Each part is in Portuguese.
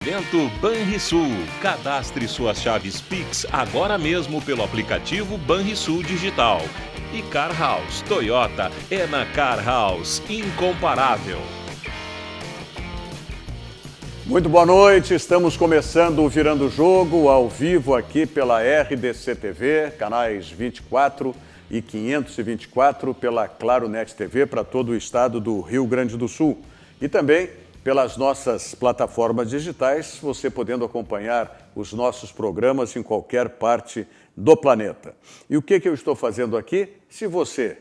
Evento Banrisul. Cadastre suas chaves Pix agora mesmo pelo aplicativo Banrisul Digital. E Car House Toyota é na Car House, incomparável. Muito boa noite, estamos começando o Virando o Jogo ao vivo aqui pela RDC TV, canais 24 e 524, pela Claro Net TV para todo o estado do Rio Grande do Sul. E também pelas nossas plataformas digitais, você podendo acompanhar os nossos programas em qualquer parte do planeta. E o que eu estou fazendo aqui? Se você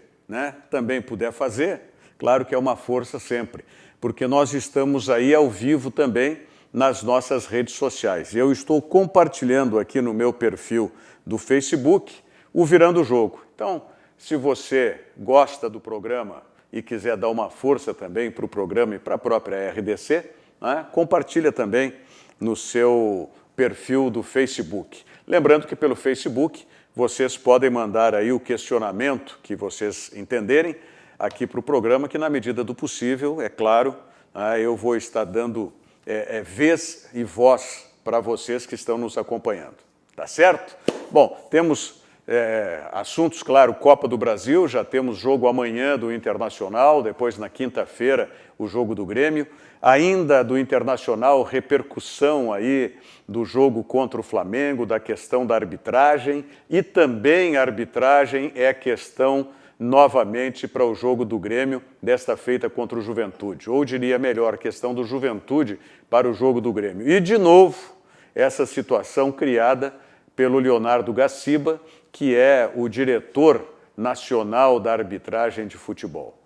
também puder fazer, claro que é uma força sempre, porque nós estamos aí ao vivo também nas nossas redes sociais. Eu estou compartilhando aqui no meu perfil do Facebook o Virando o Jogo. Então, se você gosta do programa e quiser dar uma força também para o programa e para a própria RDC, compartilha também no seu perfil do Facebook. Lembrando que pelo Facebook vocês podem mandar aí o questionamento que vocês entenderem aqui para o programa, que na medida do possível, é claro, eu vou estar dando vez e voz para vocês que estão nos acompanhando. Tá certo? Bom, temos assuntos, claro, Copa do Brasil, já temos jogo amanhã do Internacional, depois na quinta-feira o jogo do Grêmio. Ainda do Internacional, repercussão aí do jogo contra o Flamengo, da questão da arbitragem, e também a arbitragem é questão novamente para o jogo do Grêmio, desta feita contra o Juventude. Ou diria melhor, questão do Juventude para o jogo do Grêmio. E, de novo, essa situação criada pelo Leonardo Gaciba, que é o diretor nacional da arbitragem de futebol.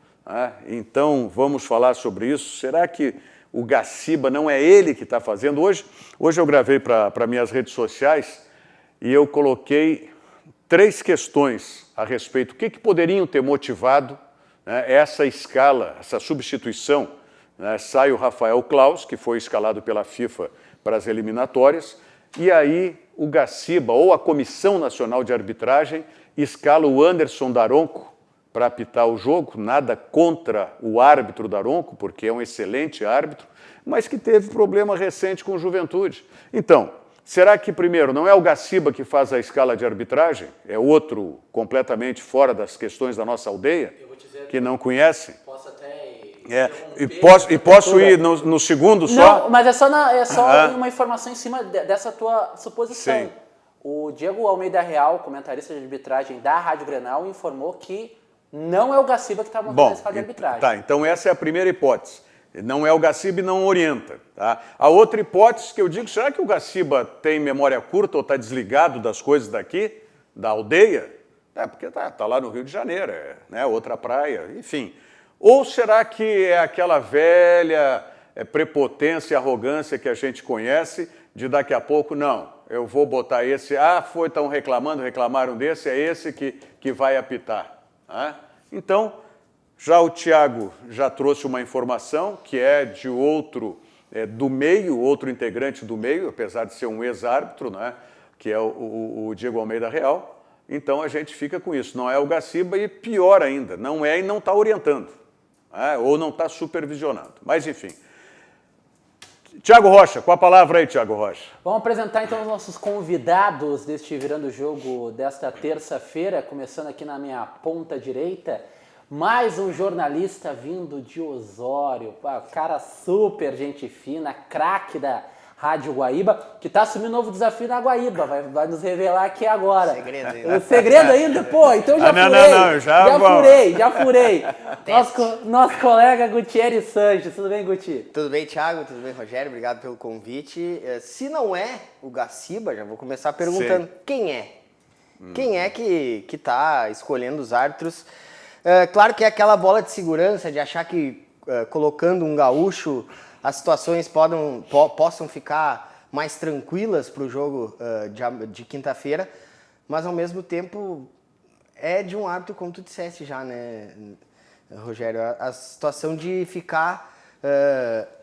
Então, vamos falar sobre isso. Será que o Gaciba não é ele que está fazendo? Hoje eu gravei para minhas redes sociais e eu coloquei 3 questões a respeito. O que poderiam ter motivado essa escala, essa substituição? Sai o Rafael Claus, que foi escalado pela FIFA para as eliminatórias, e aí o Gaciba, ou a Comissão Nacional de Arbitragem, escala o Anderson Daronco para apitar o jogo, nada contra o árbitro Daronco, porque é um excelente árbitro, mas que teve problema recente com o Juventude. Então, será que, primeiro, não é o Gaciba que faz a escala de arbitragem? É outro completamente fora das questões da nossa aldeia, que não conhece? Posso até... E posso ir no segundo só? Não, mas é só uma informação em cima dessa tua suposição. Sim. O Diego Almeida Real, comentarista de arbitragem da Rádio Grenal, informou que não é o Gaciba que está montando a escala de arbitragem. Tá, então essa é a primeira hipótese. Não é o Gaciba e não orienta. Tá? A outra hipótese que eu digo, será que o Gaciba tem memória curta ou está desligado das coisas daqui, da aldeia? Porque tá lá no Rio de Janeiro, outra praia, enfim. Ou será que é aquela velha prepotência e arrogância que a gente conhece de daqui a pouco, não, eu vou botar esse, estão reclamaram desse, é esse que vai apitar. Então, já o Thiago já trouxe uma informação que é de outro do meio, outro integrante do meio, apesar de ser um ex-árbitro, que é o Diego Almeida Real. Então a gente fica com isso, não é o Gaciba e pior ainda, não é e não está orientando, ou não está supervisionando. Mas enfim. Thiago Rocha, com a palavra aí, Thiago Rocha. Vamos apresentar então os nossos convidados deste Virando o Jogo desta terça-feira, começando aqui na minha ponta direita. Mais um jornalista vindo de Osório, cara super gente fina, craque da Rádio Guaíba, que está assumindo um novo desafio na Guaíba, vai nos revelar aqui agora. Segredo ainda. O segredo ainda? Pô, então já furei. Nosso colega Gutierrez Sanches, tudo bem, Guti? Tudo bem, Thiago? Tudo bem, Rogério? Obrigado pelo convite. Se não é o Gaciba, já vou começar perguntando, quem é? Quem é que está escolhendo os árbitros? Claro que é aquela bola de segurança de achar que colocando um gaúcho as situações possam ficar mais tranquilas para o jogo de quinta-feira, mas ao mesmo tempo é de um árbitro, como tu disseste já, né, Rogério? A situação de ficar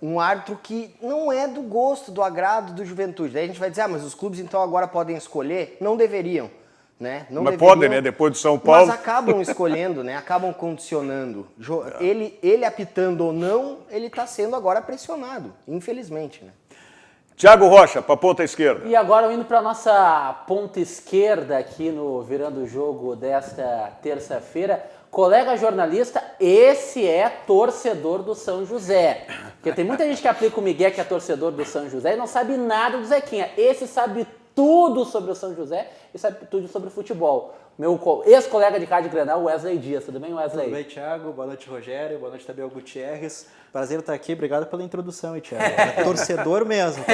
um árbitro que não é do gosto, do agrado do Juventude. Daí a gente vai dizer, mas os clubes então agora podem escolher? Não deveriam. Né? Não mas deveriam, podem, né? Depois do São Paulo. Mas acabam escolhendo, né? Acabam condicionando. Ele apitando ou não, ele está sendo agora pressionado, infelizmente. Né? Thiago Rocha, para a ponta esquerda. E agora indo para a nossa ponta esquerda aqui no Virando o Jogo desta terça-feira, colega jornalista, esse é torcedor do São José. Porque tem muita gente que aplica o migué que é torcedor do São José e não sabe nada do Zequinha. Esse sabe tudo sobre o São José e sabe tudo sobre futebol. Meu ex-colega de Rádio Grenal, Wesley Dias. Tudo bem, Wesley? Tudo bem, Thiago. Boa noite, Rogério. Boa noite também ao Gutierrez. Prazer estar aqui. Obrigado pela introdução, hein, Thiago. É torcedor mesmo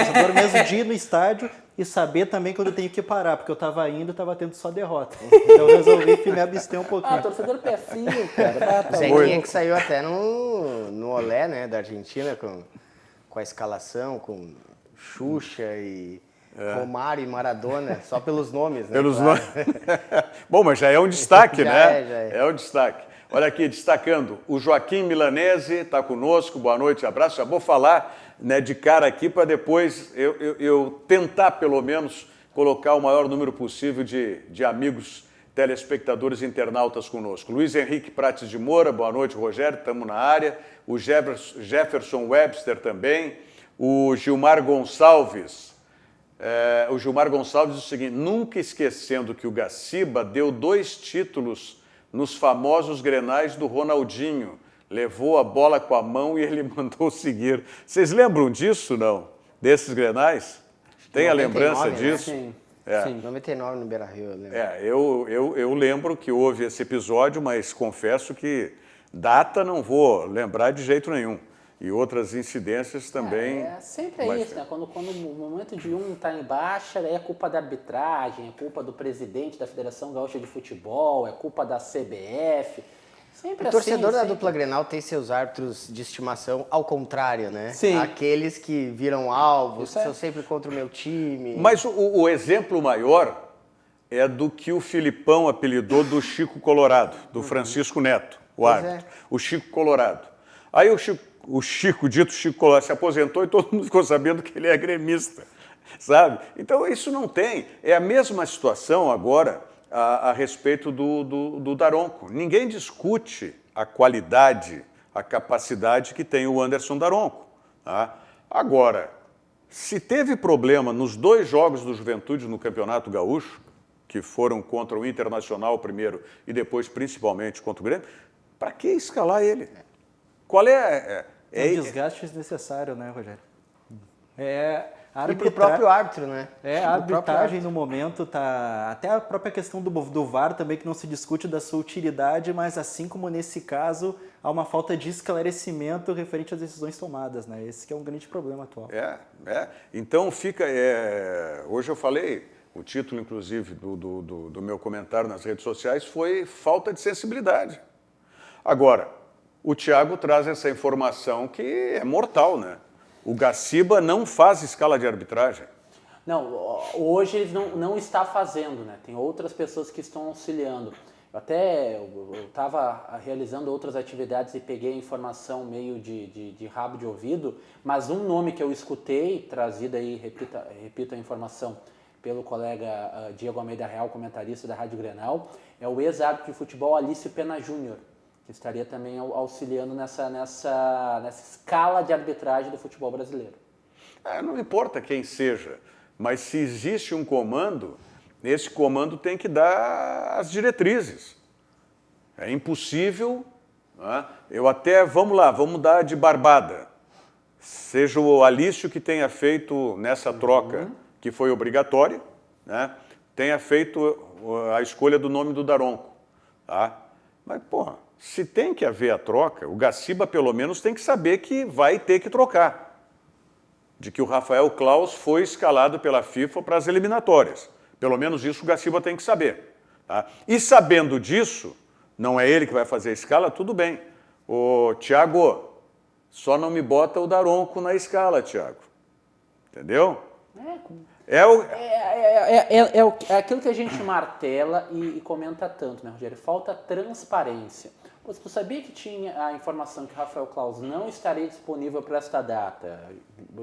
de ir no estádio e saber também quando eu tenho que parar, porque eu estava indo e estava tendo só derrota. Então eu resolvi me abster um pouquinho. Torcedor pé frio, cara. O Zequinha que saiu até no Olé, né, da Argentina, com a escalação, com Xuxa e Romário e Maradona, só pelos nomes, né? Pelos nomes. Bom, mas já é um destaque, Já né? é. É um destaque. Olha aqui, destacando, o Joaquim Milanese está conosco, boa noite, abraço. Já vou falar, né, de cara aqui para depois eu tentar, pelo menos, colocar o maior número possível de amigos telespectadores e internautas conosco. Luiz Henrique Prates de Moura, boa noite, Rogério, estamos na área. O Jefferson Webster também. O Gilmar Gonçalves. O Gilmar Gonçalves diz o seguinte: nunca esquecendo que o Gaciba deu 2 títulos nos famosos grenais do Ronaldinho. Levou a bola com a mão e ele mandou seguir. Vocês lembram disso, não? Desses grenais? Tem a 99, lembrança né? disso? Sim. Sim. 99 no Beira-Rio, eu lembro. Eu lembro que houve esse episódio, mas confesso que data não vou lembrar de jeito nenhum. E outras incidências também. É sempre Mas, isso, né? Quando o momento de um está em baixa, daí é culpa da arbitragem, é culpa do presidente da Federação Gaúcha de Futebol, é culpa da CBF. Sempre O torcedor da sempre. dupla Grenal tem seus árbitros de estimação ao contrário, né? Sim. Aqueles que viram alvos, Isso é. são sempre contra o meu time. Mas o exemplo maior é do que o Filipão apelidou do Chico Colorado, do Francisco Neto, o Pois árbitro. é. O Chico Colorado. Aí o Chico, dito Chico Colorado, se aposentou e todo mundo ficou sabendo que ele é gremista, sabe? Então isso não tem. É a mesma situação agora a respeito do Daronco. Ninguém discute a qualidade, a capacidade que tem o Anderson Daronco. Tá? Agora, se teve problema nos 2 jogos do Juventude no Campeonato Gaúcho, que foram contra o Internacional primeiro e depois principalmente contra o Grêmio, para que escalar ele? Qual é É um desgaste desnecessário, né, Rogério? E pro próprio árbitro, né? A Pro próprio arbitragem árbitro. no momento tá... Até a própria questão do VAR também, que não se discute da sua utilidade, mas assim como nesse caso, há uma falta de esclarecimento referente às decisões tomadas, né? Esse que é um grande problema atual. Então fica... hoje eu falei, o título, inclusive, do meu comentário nas redes sociais foi falta de sensibilidade. Agora, o Thiago traz essa informação que é mortal, né? O Gaciba não faz escala de arbitragem. Não, hoje ele não está fazendo, né? Tem outras pessoas que estão auxiliando. Eu estava realizando outras atividades e peguei a informação meio de rabo de ouvido, mas um nome que eu escutei, trazido aí, repito a informação, pelo colega Diego Almeida Real, comentarista da Rádio Grenal, é o ex-árbitro de futebol Alício Pena Júnior, que estaria também auxiliando nessa escala de arbitragem do futebol brasileiro. Não importa quem seja, mas se existe um comando, esse comando tem que dar as diretrizes. É impossível, né? Vamos dar de barbada. Seja o Alício que tenha feito nessa troca, que foi obrigatória, né? Tenha feito a escolha do nome do Daronco. Tá? Mas, porra, se tem que haver a troca, o Gaciba pelo menos tem que saber que vai ter que trocar. De que o Rafael Claus foi escalado pela FIFA para as eliminatórias. Pelo menos isso o Gaciba tem que saber. Tá? E sabendo disso, não é ele que vai fazer a escala, tudo bem. Ô, Thiago, só não me bota o Daronco na escala, Thiago. Entendeu? É aquilo que a gente martela e comenta tanto, né, Rogério? Falta transparência. Você tu sabia que tinha a informação que o Rafael Claus não estaria disponível para esta data,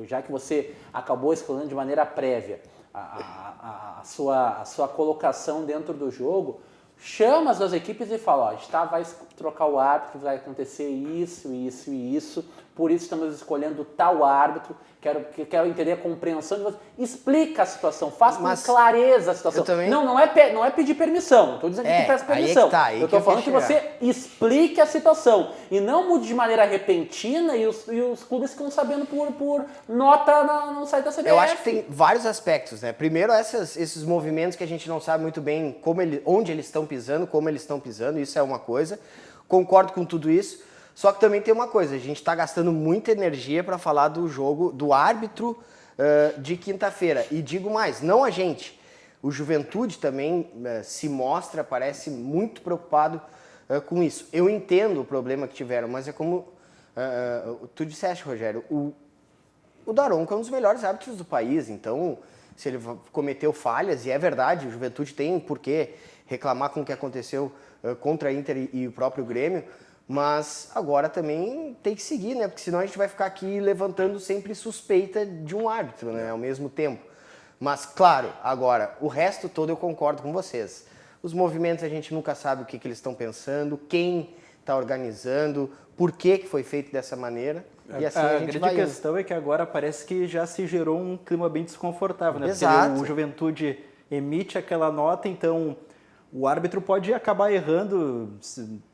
já que você acabou escolhendo de maneira prévia a sua colocação dentro do jogo? Chama as duas equipes e fala, ó, a gente vai trocar o árbitro, vai acontecer isso, isso e isso, por isso estamos escolhendo tal árbitro. Quero entender a compreensão de você. Explica a situação, faz com clareza a situação. Não é pedir permissão, não estou dizendo que peça permissão. Eu estou falando que você explique a situação e não mude de maneira repentina e os clubes ficam sabendo por nota no site da CBF. Eu acho que tem vários aspectos, né? Primeiro, esses movimentos que a gente não sabe muito bem onde eles estão pisando, como eles estão pisando, isso é uma coisa. Concordo com tudo isso. Só que também tem uma coisa, a gente está gastando muita energia para falar do jogo, do árbitro de quinta-feira. E digo mais, não a gente. O Juventude também parece muito preocupado com isso. Eu entendo o problema que tiveram, mas é como tu disseste, Rogério, o Daronco é um dos melhores árbitros do país, então se ele cometeu falhas, e é verdade, o Juventude tem por que reclamar com o que aconteceu contra a Inter e o próprio Grêmio, mas agora também tem que seguir, né? Porque senão a gente vai ficar aqui levantando sempre suspeita de um árbitro, né? Ao mesmo tempo. Mas, claro, agora, o resto todo eu concordo com vocês. Os movimentos a gente nunca sabe o que eles estão pensando, quem está organizando, por que foi feito dessa maneira. E assim a gente vai. A grande questão é que agora parece que já se gerou um clima bem desconfortável, né? Exato. Porque o Juventude emite aquela nota, então o árbitro pode acabar errando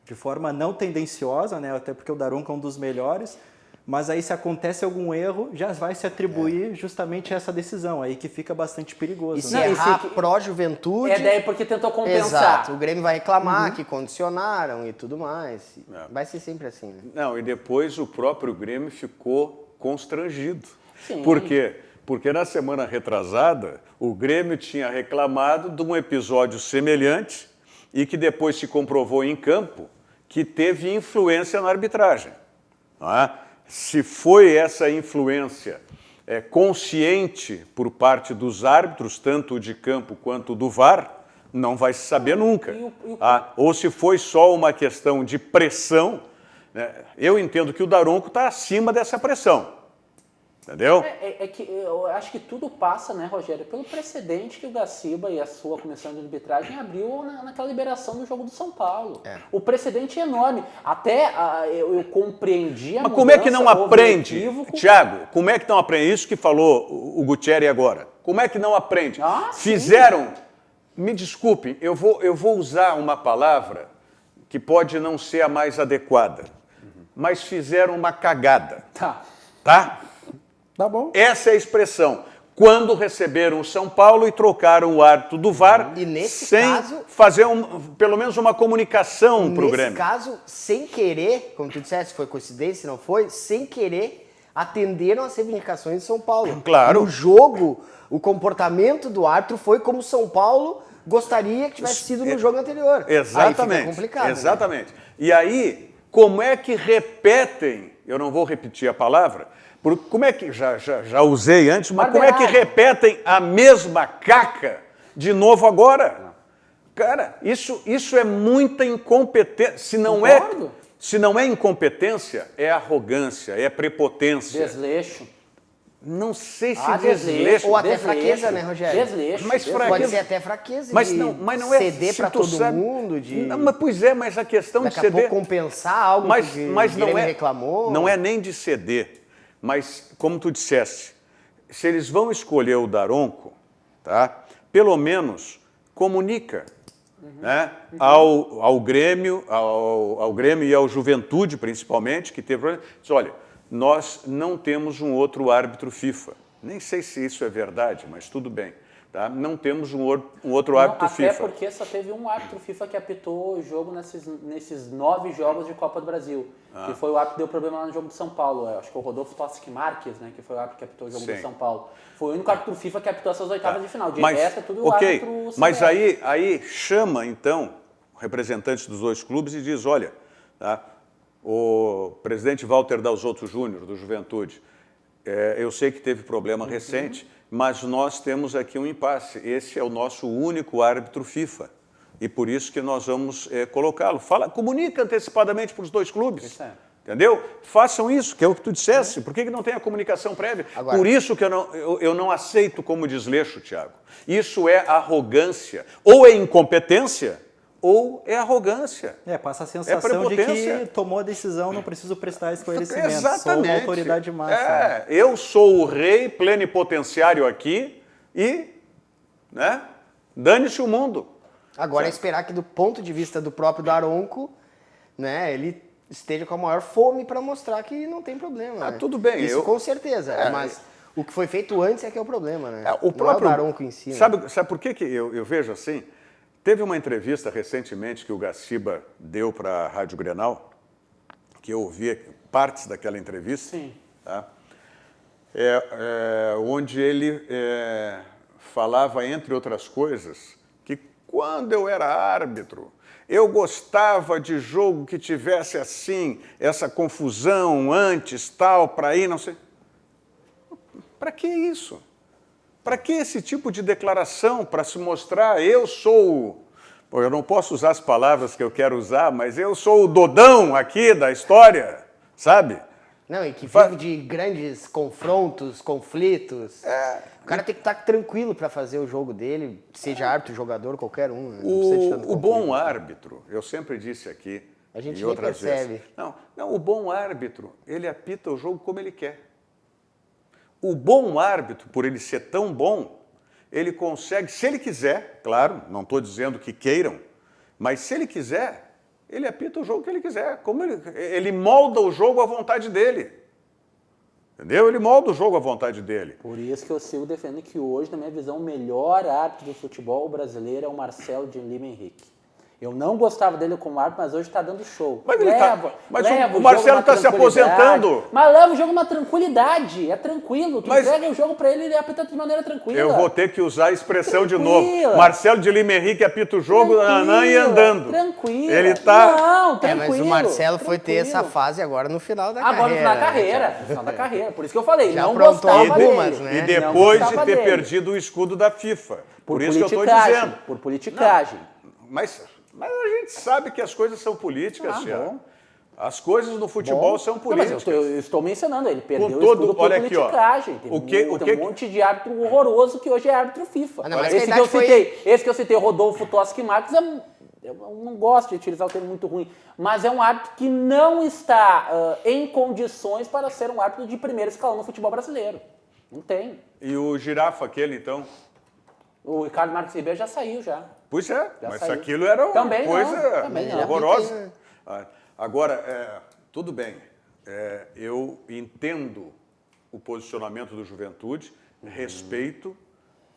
de forma não tendenciosa, né? Até porque o Daronco é um dos melhores, mas aí se acontece algum erro, já vai se atribuir justamente essa decisão, aí que fica bastante perigoso. E se errar pró-Juventude... É daí porque tentou compensar. Exato, o Grêmio vai reclamar que condicionaram e tudo mais. Vai ser sempre assim, né? Não, e depois o próprio Grêmio ficou constrangido. Sim. Por quê? Porque na semana retrasada, o Grêmio tinha reclamado de um episódio semelhante e que depois se comprovou em campo que teve influência na arbitragem. Não é? Se foi essa influência consciente por parte dos árbitros, tanto de campo quanto do VAR, não vai se saber nunca. Ou se foi só uma questão de pressão, né? Eu entendo que o Daronco está acima dessa pressão. Entendeu? É que eu acho que tudo passa, né, Rogério, pelo precedente que o Gaciba e a sua comissão de arbitragem abriu naquela liberação do jogo do São Paulo. O precedente é enorme. Até eu compreendi a Mas como é que não aprende, Thiago? Como é que não aprende? Isso que falou o Gutierrez agora. Como é que não aprende? Fizeram, me desculpem, eu vou usar uma palavra que pode não ser a mais adequada, mas fizeram uma cagada. Tá? Tá bom. Essa é a expressão. Quando receberam o São Paulo e trocaram o árbitro do VAR, e nesse sem caso, fazer pelo menos uma comunicação para o Grêmio. Nesse caso, sem querer, como tu disseste, foi coincidência, não foi? Sem querer, atenderam as reivindicações de São Paulo. Claro. No jogo, o comportamento do árbitro foi como São Paulo gostaria que tivesse sido no jogo anterior. Exatamente. Aí fica complicado. Exatamente. Né? E aí, como é que repetem, eu não vou repetir a palavra, como é que, já usei antes, mas como é que repetem a mesma caca de novo agora? Cara, isso é muita incompetência. Se não é incompetência, é arrogância, é prepotência. Desleixo. Não sei se desleixo. Ou até fraqueza, né, Rogério? Desleixo. Mas fraqueza. Pode ser até fraqueza mas de não é ceder para todo mundo. Não, mas, pois é, mas a questão de ceder... Daqui a pouco compensar algo que o Grêmio reclamou. Não é nem de ceder. Mas, como tu disseste, se eles vão escolher o Daronco, tá? Pelo menos comunica né? Ao Grêmio, ao Grêmio e ao Juventude, principalmente, que teve problema. Diz, olha, nós não temos um outro árbitro FIFA. Nem sei se isso é verdade, mas tudo bem. Tá? Não temos um outro árbitro FIFA. Até porque só teve um árbitro FIFA que apitou o jogo nesses 9 jogos de Copa do Brasil. Que foi o árbitro que deu problema lá no jogo do São Paulo. Acho que o Rodolfo Toschi Marques, né, que foi o árbitro que apitou o jogo do São Paulo. Foi o único árbitro FIFA que apitou essas oitavas de final. De resto é tudo árbitro CBF. Mas aí chama, então, representantes dos dois clubes e diz, olha, tá, o presidente Walter Dalzotto Júnior, do Juventude, eu sei que teve problema recente, mas nós temos aqui um impasse. Esse é o nosso único árbitro FIFA. E por isso que nós vamos colocá-lo. Comunica antecipadamente para os dois clubes. Isso é. Entendeu? Façam isso, que é o que tu dissesse. Por que não tem a comunicação prévia? Agora, por isso que eu não aceito como desleixo, Thiago. Isso é arrogância. Ou é incompetência, ou é arrogância. Passa a sensação de que tomou a decisão, não preciso prestar esclarecimento. Exatamente. Sou uma autoridade máxima. Eu sou o rei plenipotenciário aqui e, né, dane-se o mundo. Agora é esperar que do ponto de vista do próprio Daronco, né, ele esteja com a maior fome para mostrar que não tem problema. Né? Tudo bem. Isso com certeza, mas o que foi feito antes é que é o problema, né? O próprio não é o Daronco em si. Sabe por que eu vejo assim? Teve uma entrevista recentemente que o Gaciba deu para a Rádio Grenal, que eu ouvi partes daquela entrevista. Sim. Tá? Onde ele falava, entre outras coisas, que quando eu era árbitro, eu gostava de jogo que tivesse assim, essa confusão antes, tal, para ir, não sei. Para que isso? Para que esse tipo de declaração? Para se mostrar, eu sou... Pô, eu não posso usar as palavras que eu quero usar, mas eu sou o Dodão aqui da história, sabe? Não, e que vive de grandes confrontos, conflitos. O cara tem que estar tranquilo para fazer o jogo dele, seja árbitro, jogador, qualquer um. Né? Não precisa de tanto O bom conflito. árbitro, eu sempre disse aqui, A gente e nem outras percebe. vezes. Não, o bom árbitro, ele apita o jogo como ele quer. O bom árbitro, por ele ser tão bom, ele consegue, se ele quiser, claro, não estou dizendo que queiram, mas se ele quiser, ele apita o jogo que ele quiser. Como ele molda o jogo à vontade dele. Entendeu? Ele molda o jogo à vontade dele. Por isso que eu sigo defendendo que hoje, na minha visão, o melhor árbitro do futebol brasileiro é o Marcelo de Lima Henrique. Eu não gostava dele como árbitro, mas hoje está dando show. Mas leva o Marcelo está se aposentando. Mas leva o jogo numa tranquilidade, é tranquilo. Tu entrega o jogo para ele e ele apita de maneira tranquila. Eu vou ter que usar a expressão de novo. Tranquila. Marcelo de Lima Henrique apita o jogo, nanã e andando. Tranquilo. Ele tá... Não, tranquilo. Mas o Marcelo foi ter essa fase agora no final da carreira. Agora no final da carreira. No final da carreira. Por isso que eu falei, Já não aprontou gostava algumas, dele. né? E depois de gostava ter dele. perdido o escudo da FIFA. Por isso que eu estou politicagem, dizendo. Por politicagem. Mas a gente sabe que as coisas são políticas, Thiago. bom. As coisas no futebol são Não, políticas. mas eu estou mencionando, ele perdeu Com o todo- escudo por olha aqui, ó. politicagem. Tem um monte de árbitro horroroso que hoje é árbitro FIFA. Ah, não, mas esse, a que idade esse que eu citei, Rodolfo Toschi Marques, eu não gosto de utilizar o termo muito ruim, mas é um árbitro que não está em condições para ser um árbitro de primeiro escalão no futebol brasileiro. Não tem. E o girafa aquele, então? O Ricardo Marques Ribeiro já saiu já. Pois é, Já mas saiu. aquilo era uma Também não, coisa também não. horrorosa. Agora, tudo bem, eu entendo o posicionamento do Juventude, respeito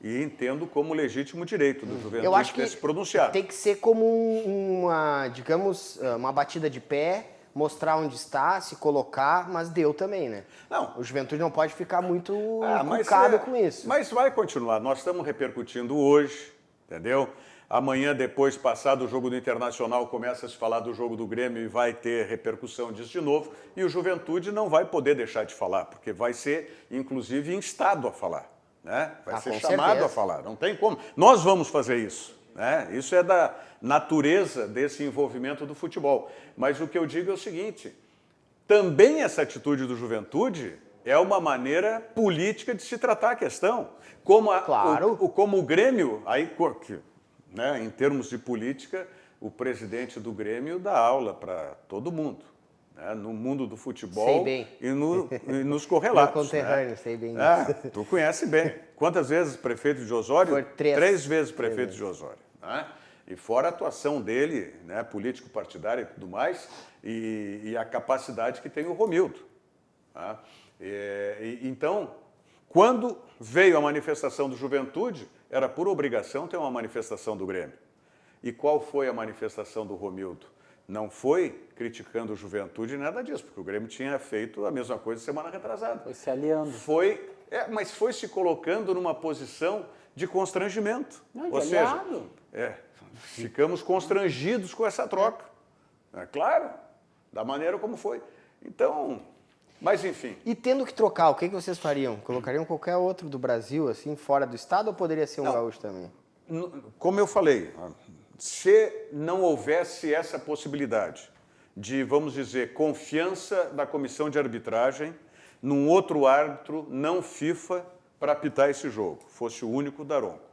e entendo como legítimo direito do Juventude Eu acho que ter se pronunciado. tem que ser como uma, digamos, uma batida de pé, mostrar onde está, se colocar, mas deu também, né? Não. O Juventude não pode ficar muito Mas encucado com isso. Mas vai continuar. Nós estamos repercutindo hoje, entendeu? Amanhã, depois, passado o jogo do Internacional, começa a se falar do jogo do Grêmio e vai ter repercussão disso de novo. E o Juventude não vai poder deixar de falar, porque vai ser, inclusive, instado a falar. Né? Vai ser com chamado certeza. a falar. Não tem como. Nós vamos fazer isso. Né? Isso é da natureza desse envolvimento do futebol. Mas o que eu digo é o seguinte, também essa atitude do Juventude é uma maneira política de se tratar a questão. Claro. Como o Grêmio, aí, né, em termos de política, o presidente do Grêmio dá aula para todo mundo. Né, no mundo do futebol Sei bem. e nos correlatos. Meu conterrâneo, né? sei bem Tu conhece bem. Quantas vezes prefeito de Osório? Foi 3. 3 vezes prefeito de Osório. Né? E fora a atuação dele, né, político-partidária e tudo mais, e a capacidade que tem o Romildo. Tá? Então, quando veio a manifestação do Juventude, era por obrigação ter uma manifestação do Grêmio. E qual foi a manifestação do Romildo? Não foi criticando o Juventude, nada disso, porque o Grêmio tinha feito a mesma coisa semana retrasada. Foi se aliando. Mas foi se colocando numa posição de constrangimento. Não, de Ou seja, aliado. ficamos constrangidos com essa troca. É claro, da maneira como foi. Então, mas enfim. E tendo que trocar, o que vocês fariam? Colocariam qualquer outro do Brasil, assim, fora do estado, ou poderia ser um gaúcho também? Como eu falei, se não houvesse essa possibilidade de, vamos dizer, confiança da comissão de arbitragem num outro árbitro não FIFA para apitar esse jogo, fosse o único Daronco.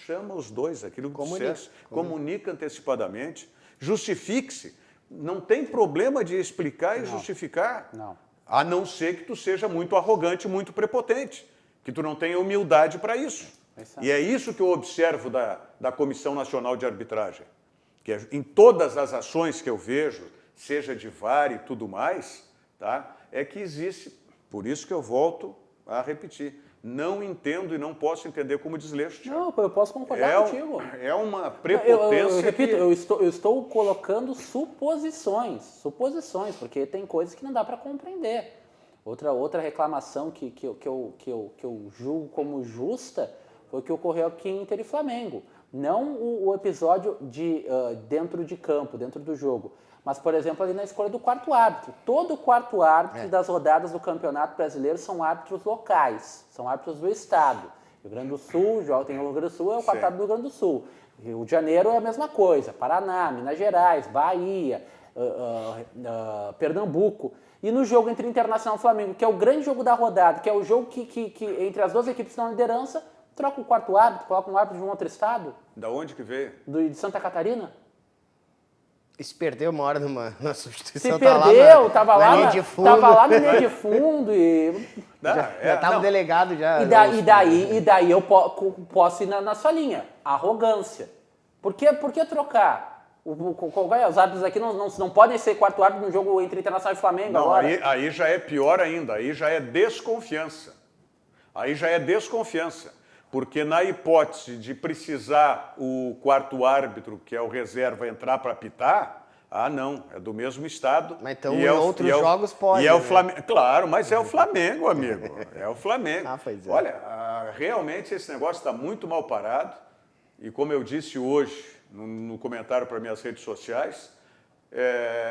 Chama os dois, aquilo que dissesse, comunica antecipadamente, justifique-se. Não tem problema de explicar e justificar. Não. A não ser que tu seja muito arrogante, muito prepotente, que tu não tenha humildade para isso. E é isso que eu observo da Comissão Nacional de Arbitragem, que em todas as ações que eu vejo, seja de VAR e tudo mais, tá, é que existe, por isso que eu volto a repetir, não entendo e não posso entender como desleixo. Não, eu posso concordar contigo. É uma prepotência. Eu repito, eu estou colocando suposições, porque tem coisas que não dá para compreender. Outra reclamação que eu julgo como justa foi o que ocorreu aqui em Inter e Flamengo. Não o episódio dentro de campo, dentro do jogo, mas, por exemplo, ali na escolha do quarto árbitro. Todo quarto árbitro das rodadas do Campeonato Brasileiro são árbitros locais, são árbitros do Estado. Rio Grande do Sul, tem o Rio Grande do Sul, é o quarto árbitro do Rio Grande do Sul. Rio de Janeiro é a mesma coisa, Paraná, Minas Gerais, Bahia, Pernambuco. E no jogo entre Internacional e Flamengo, que é o grande jogo da rodada, que é o jogo que entre as duas equipes estão na liderança, troca o quarto árbitro, coloca um árbitro de um outro estado. Da onde que veio? De Santa Catarina. E se perdeu uma hora na substituição. Se perdeu, tava lá na no linha de fundo e... Já tava o delegado já. E daí eu posso ir na sua linha. Arrogância. Por que trocar? Os árbitros aqui não podem ser quarto árbitro no jogo entre Internacional e Flamengo não, agora? Aí já é pior ainda, aí já é desconfiança. Porque na hipótese de precisar o quarto árbitro, que é o reserva, entrar para apitar, não, é do mesmo estado. Mas então em outros jogos pode. E é o Flamengo, claro, mas é o Flamengo, amigo. É o Flamengo. Pois é. Olha, realmente esse negócio está muito mal parado. E como eu disse hoje, no comentário para minhas redes sociais,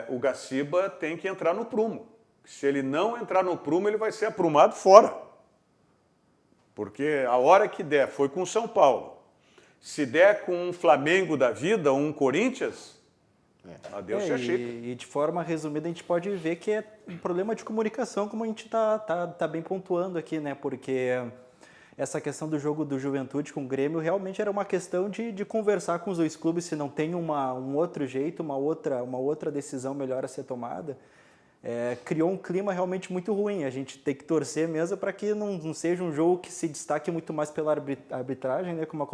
o Gaciba tem que entrar no prumo. Se ele não entrar no prumo, ele vai ser aprumado fora. Porque a hora que der, foi com o São Paulo. Se der com um Flamengo da vida, um Corinthians, adeus, Chico. E de forma resumida, a gente pode ver que é um problema de comunicação, como a gente tá bem pontuando aqui, né? Porque essa questão do jogo do Juventude com o Grêmio realmente era uma questão de conversar com os dois clubes, se não tem um outro jeito, uma outra decisão melhor a ser tomada. Criou um clima realmente muito ruim. A gente tem que torcer mesmo para que não seja um jogo que se destaque muito mais pela arbitragem, né, como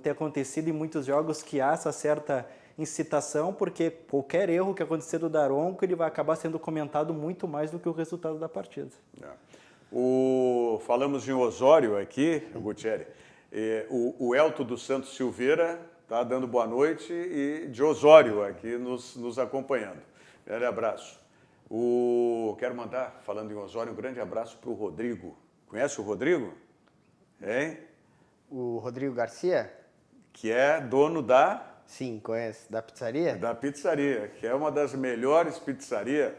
tem acontecido em muitos jogos, que há essa certa incitação, porque qualquer erro que acontecer do Daronco, ele vai acabar sendo comentado muito mais do que o resultado da partida. Falamos em Osório aqui, Gutierrez. O Elton dos Santos Silveira está dando boa noite e de Osório aqui nos acompanhando. Grande abraço. Quero mandar, falando em Osório, um grande abraço para o Rodrigo. Conhece o Rodrigo? Hein? O Rodrigo Garcia? Que é dono da... Sim, conhece. Da pizzaria? Da pizzaria, que é uma das melhores pizzarias.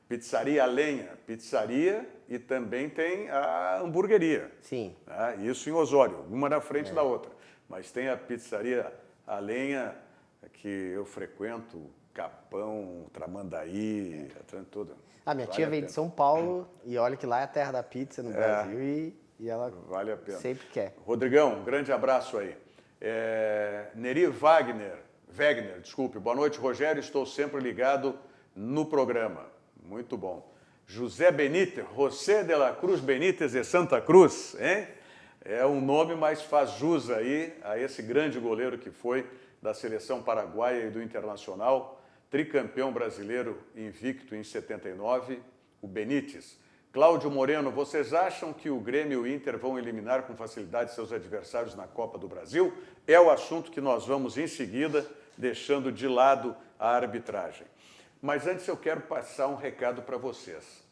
Pizzaria a lenha. Pizzaria e também tem a hamburgueria. Sim. Isso em Osório, uma na frente da outra. Mas tem a pizzaria a lenha que eu frequento... Capão, Tramandaí, tudo. Minha tia veio de São Paulo e olha que lá é a terra da pizza no Brasil e ela vale a pena. Sempre quer. Rodrigão, um grande abraço aí. Neri Wagner, desculpe. Boa noite, Rogério, estou sempre ligado no programa. Muito bom. José Benítez, José de la Cruz Benítez de Santa Cruz, hein? É um nome, mas faz jus aí a esse grande goleiro que foi da seleção paraguaia e do Internacional, tricampeão brasileiro invicto em 79, o Benítez. Cláudio Moreno, vocês acham que o Grêmio e o Inter vão eliminar com facilidade seus adversários na Copa do Brasil? É o assunto que nós vamos em seguida, deixando de lado a arbitragem. Mas antes eu quero passar um recado para vocês.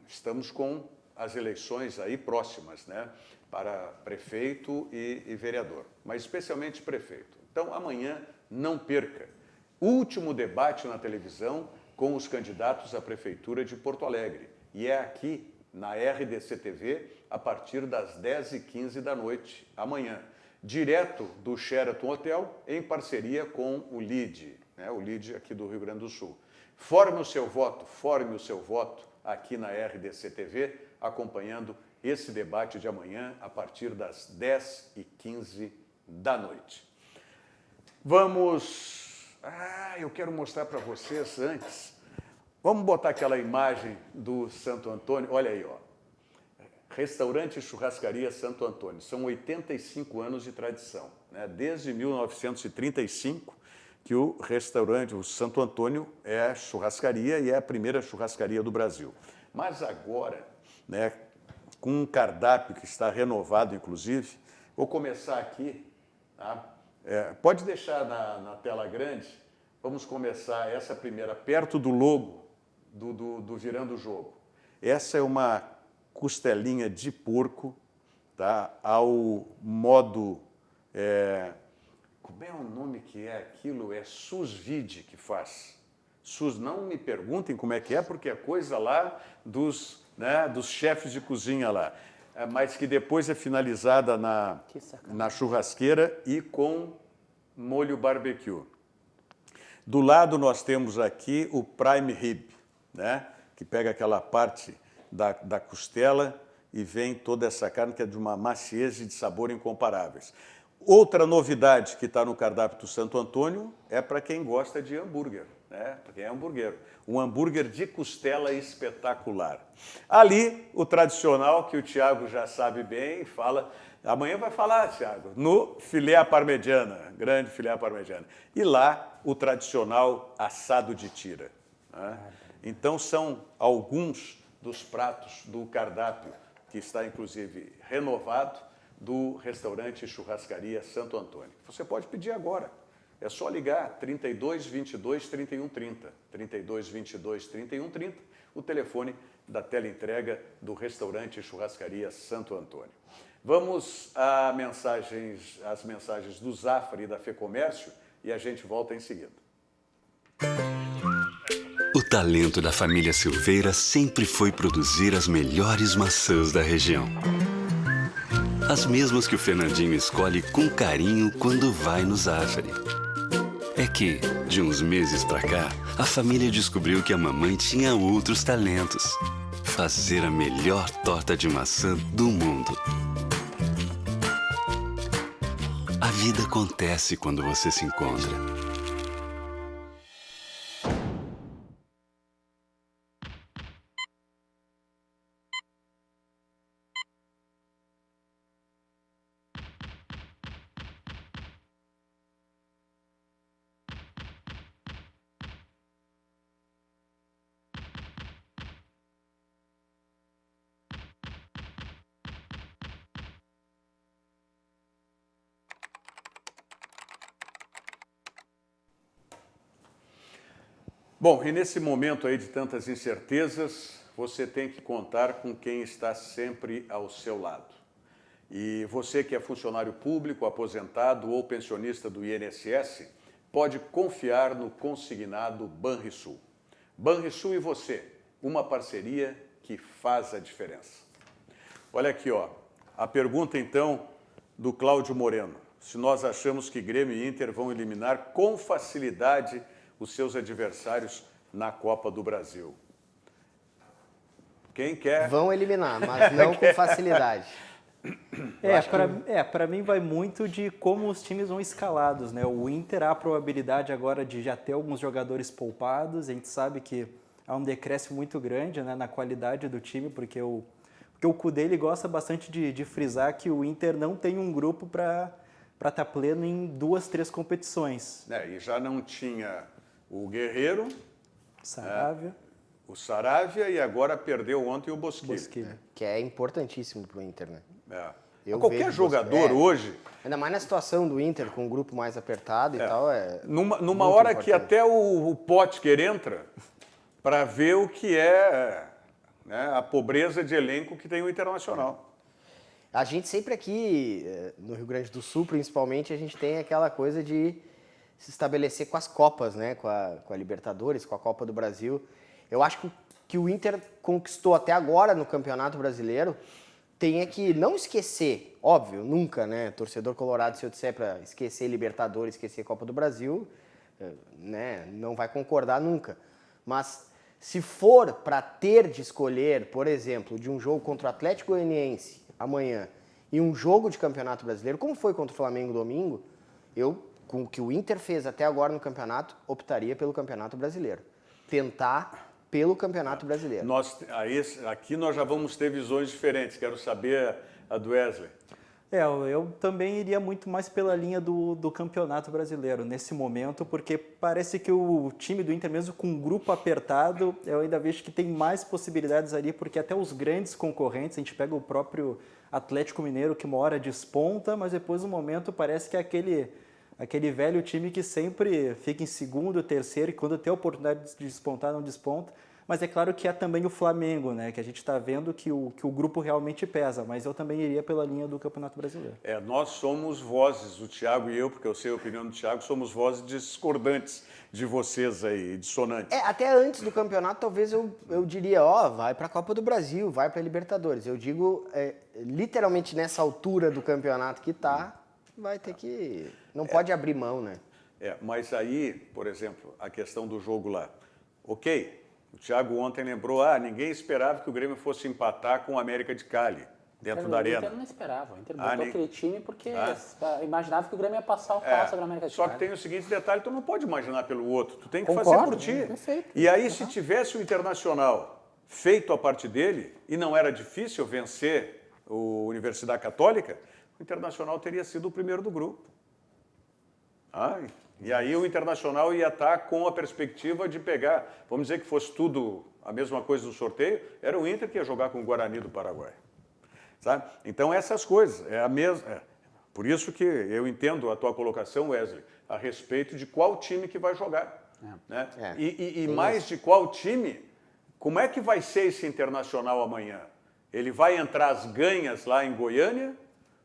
Estamos com as eleições aí próximas, né? Para prefeito e vereador, mas especialmente prefeito. Então, amanhã, não perca. Último debate na televisão com os candidatos à Prefeitura de Porto Alegre. E é aqui, na RDC TV, a partir das 10h15 da noite, amanhã. Direto do Sheraton Hotel, em parceria com o LIDE, né? O LIDE aqui do Rio Grande do Sul. Forme o seu voto aqui na RDC TV, acompanhando esse debate de amanhã a partir das 10h15 da noite. Eu quero mostrar para vocês antes. Vamos botar aquela imagem do Santo Antônio. Olha aí, ó. Restaurante e Churrascaria Santo Antônio. São 85 anos de tradição, né? Desde 1935 que o restaurante, o Santo Antônio, é churrascaria e é a primeira churrascaria do Brasil. Mas agora, né, com um cardápio que está renovado, inclusive, vou começar aqui, tá? Pode deixar na tela grande. Vamos começar essa primeira, perto do logo do Virando o Jogo. Essa é uma costelinha de porco, tá? Ao modo... como é o nome que é aquilo? É sous vide que faz. Não me perguntem como é que é, porque é coisa lá dos chefes de cozinha lá. Mas que depois é finalizada na churrasqueira e com molho barbecue. Do lado nós temos aqui o prime rib, né? Que pega aquela parte da costela e vem toda essa carne que é de uma maciez e de sabor incomparáveis. Outra novidade que está no cardápio do Santo Antônio é para quem gosta de hambúrguer, né? Para quem é hambúrguer. Um hambúrguer de costela espetacular. Ali, o tradicional, que o Thiago já sabe bem, fala... Amanhã vai falar, Thiago, no filé à parmegiana, grande filé à parmegiana. E lá, o tradicional assado de tira, né? Então, são alguns dos pratos do cardápio, que está, inclusive, renovado, do restaurante e churrascaria Santo Antônio. Você pode pedir agora. É só ligar 32 22 31 30. 32 22 31 30, o telefone da teleentrega do restaurante e churrascaria Santo Antônio. Vamos às mensagens do Zafra e da FEComércio e a gente volta em seguida. O talento da família Silveira sempre foi produzir as melhores maçãs da região. As mesmas que o Fernandinho escolhe com carinho quando vai no Zafari. É que, de uns meses pra cá, a família descobriu que a mamãe tinha outros talentos. Fazer a melhor torta de maçã do mundo. A vida acontece quando você se encontra. Bom, e nesse momento aí de tantas incertezas, você tem que contar com quem está sempre ao seu lado. E você que é funcionário público, aposentado ou pensionista do INSS, pode confiar no consignado Banrisul. Banrisul e você, uma parceria que faz a diferença. Olha aqui, ó, a pergunta então do Cláudio Moreno. Se nós achamos que Grêmio e Inter vão eliminar com facilidade os seus adversários na Copa do Brasil. Quem quer... Vão eliminar, mas não com facilidade. Para mim vai muito de como os times vão escalados, né? O Inter há a probabilidade agora de já ter alguns jogadores poupados. A gente sabe que há um decréscimo muito grande, né, na qualidade do time, porque o Kudê ele gosta bastante de frisar que o Inter não tem um grupo para estar pleno em 2, 3 competições. E já não tinha o Guerreiro, Saravia. O Saravia, e agora perdeu ontem o Bosquilha. Que é importantíssimo para o Inter, né? Qualquer jogador hoje... Ainda mais na situação do Inter, com um grupo mais apertado e tal. Numa hora importante. Que até o Potker entra para ver o que é, né, a pobreza de elenco que tem o Internacional. A gente sempre aqui, no Rio Grande do Sul, principalmente, a gente tem aquela coisa de se estabelecer com as Copas, né? Com a Libertadores, com a Copa do Brasil. Eu acho que o Inter conquistou até agora no Campeonato Brasileiro, tem que não esquecer, óbvio, nunca, né? Torcedor colorado, se eu disser para esquecer Libertadores, esquecer Copa do Brasil, né? Não vai concordar nunca. Mas Se for para ter de escolher, por exemplo, de um jogo contra o Atlético Goianiense amanhã e um jogo de Campeonato Brasileiro, como foi contra o Flamengo domingo, eu, com o que o Inter fez até agora no campeonato, optaria pelo Campeonato Brasileiro. Tentar pelo Campeonato Brasileiro. Aqui nós já vamos ter visões diferentes. Quero saber a do Wesley. Eu também iria muito mais pela linha do Campeonato Brasileiro nesse momento, porque parece que o time do Inter, mesmo com um grupo apertado, eu ainda vejo que tem mais possibilidades ali, porque até os grandes concorrentes, a gente pega o próprio Atlético Mineiro, que uma hora desponta, mas depois, no momento, parece que é aquele velho time que sempre fica em segundo, terceiro, e quando tem a oportunidade de despontar, não desponta. Mas é claro que é também o Flamengo, né? Que a gente está vendo que o grupo realmente pesa, mas eu também iria pela linha do Campeonato Brasileiro. Nós somos vozes, o Thiago e eu, porque eu sei a opinião do Thiago, somos vozes discordantes de vocês aí, dissonantes. Até antes do campeonato, talvez eu diria, vai para a Copa do Brasil, vai para a Libertadores. Eu digo, literalmente nessa altura do campeonato que está, vai ter que... Não pode abrir mão, né? Mas aí, por exemplo, a questão do jogo lá. Ok, o Thiago ontem lembrou, ninguém esperava que o Grêmio fosse empatar com o América de Cali, dentro da Arena. O Inter não esperava. O Inter botou aquele time porque imaginava que o Grêmio ia passar o passo da América de Cali. Só que tem o seguinte detalhe, tu não pode imaginar pelo outro, tu tem que Concordo, fazer por ti. Perfeito. E aí, se tivesse o Internacional feito a parte dele, e não era difícil vencer o Universidade Católica, o Internacional teria sido o primeiro do grupo. E aí o Internacional ia estar com a perspectiva de pegar, vamos dizer que fosse tudo a mesma coisa do sorteio, era o Inter que ia jogar com o Guarani do Paraguai. Sabe? Então essas coisas, é a mesma. Por isso que eu entendo a tua colocação, Wesley, a respeito de qual time que vai jogar. Né? E mais de qual time, como é que vai ser esse Internacional amanhã? Ele vai entrar as ganhas lá em Goiânia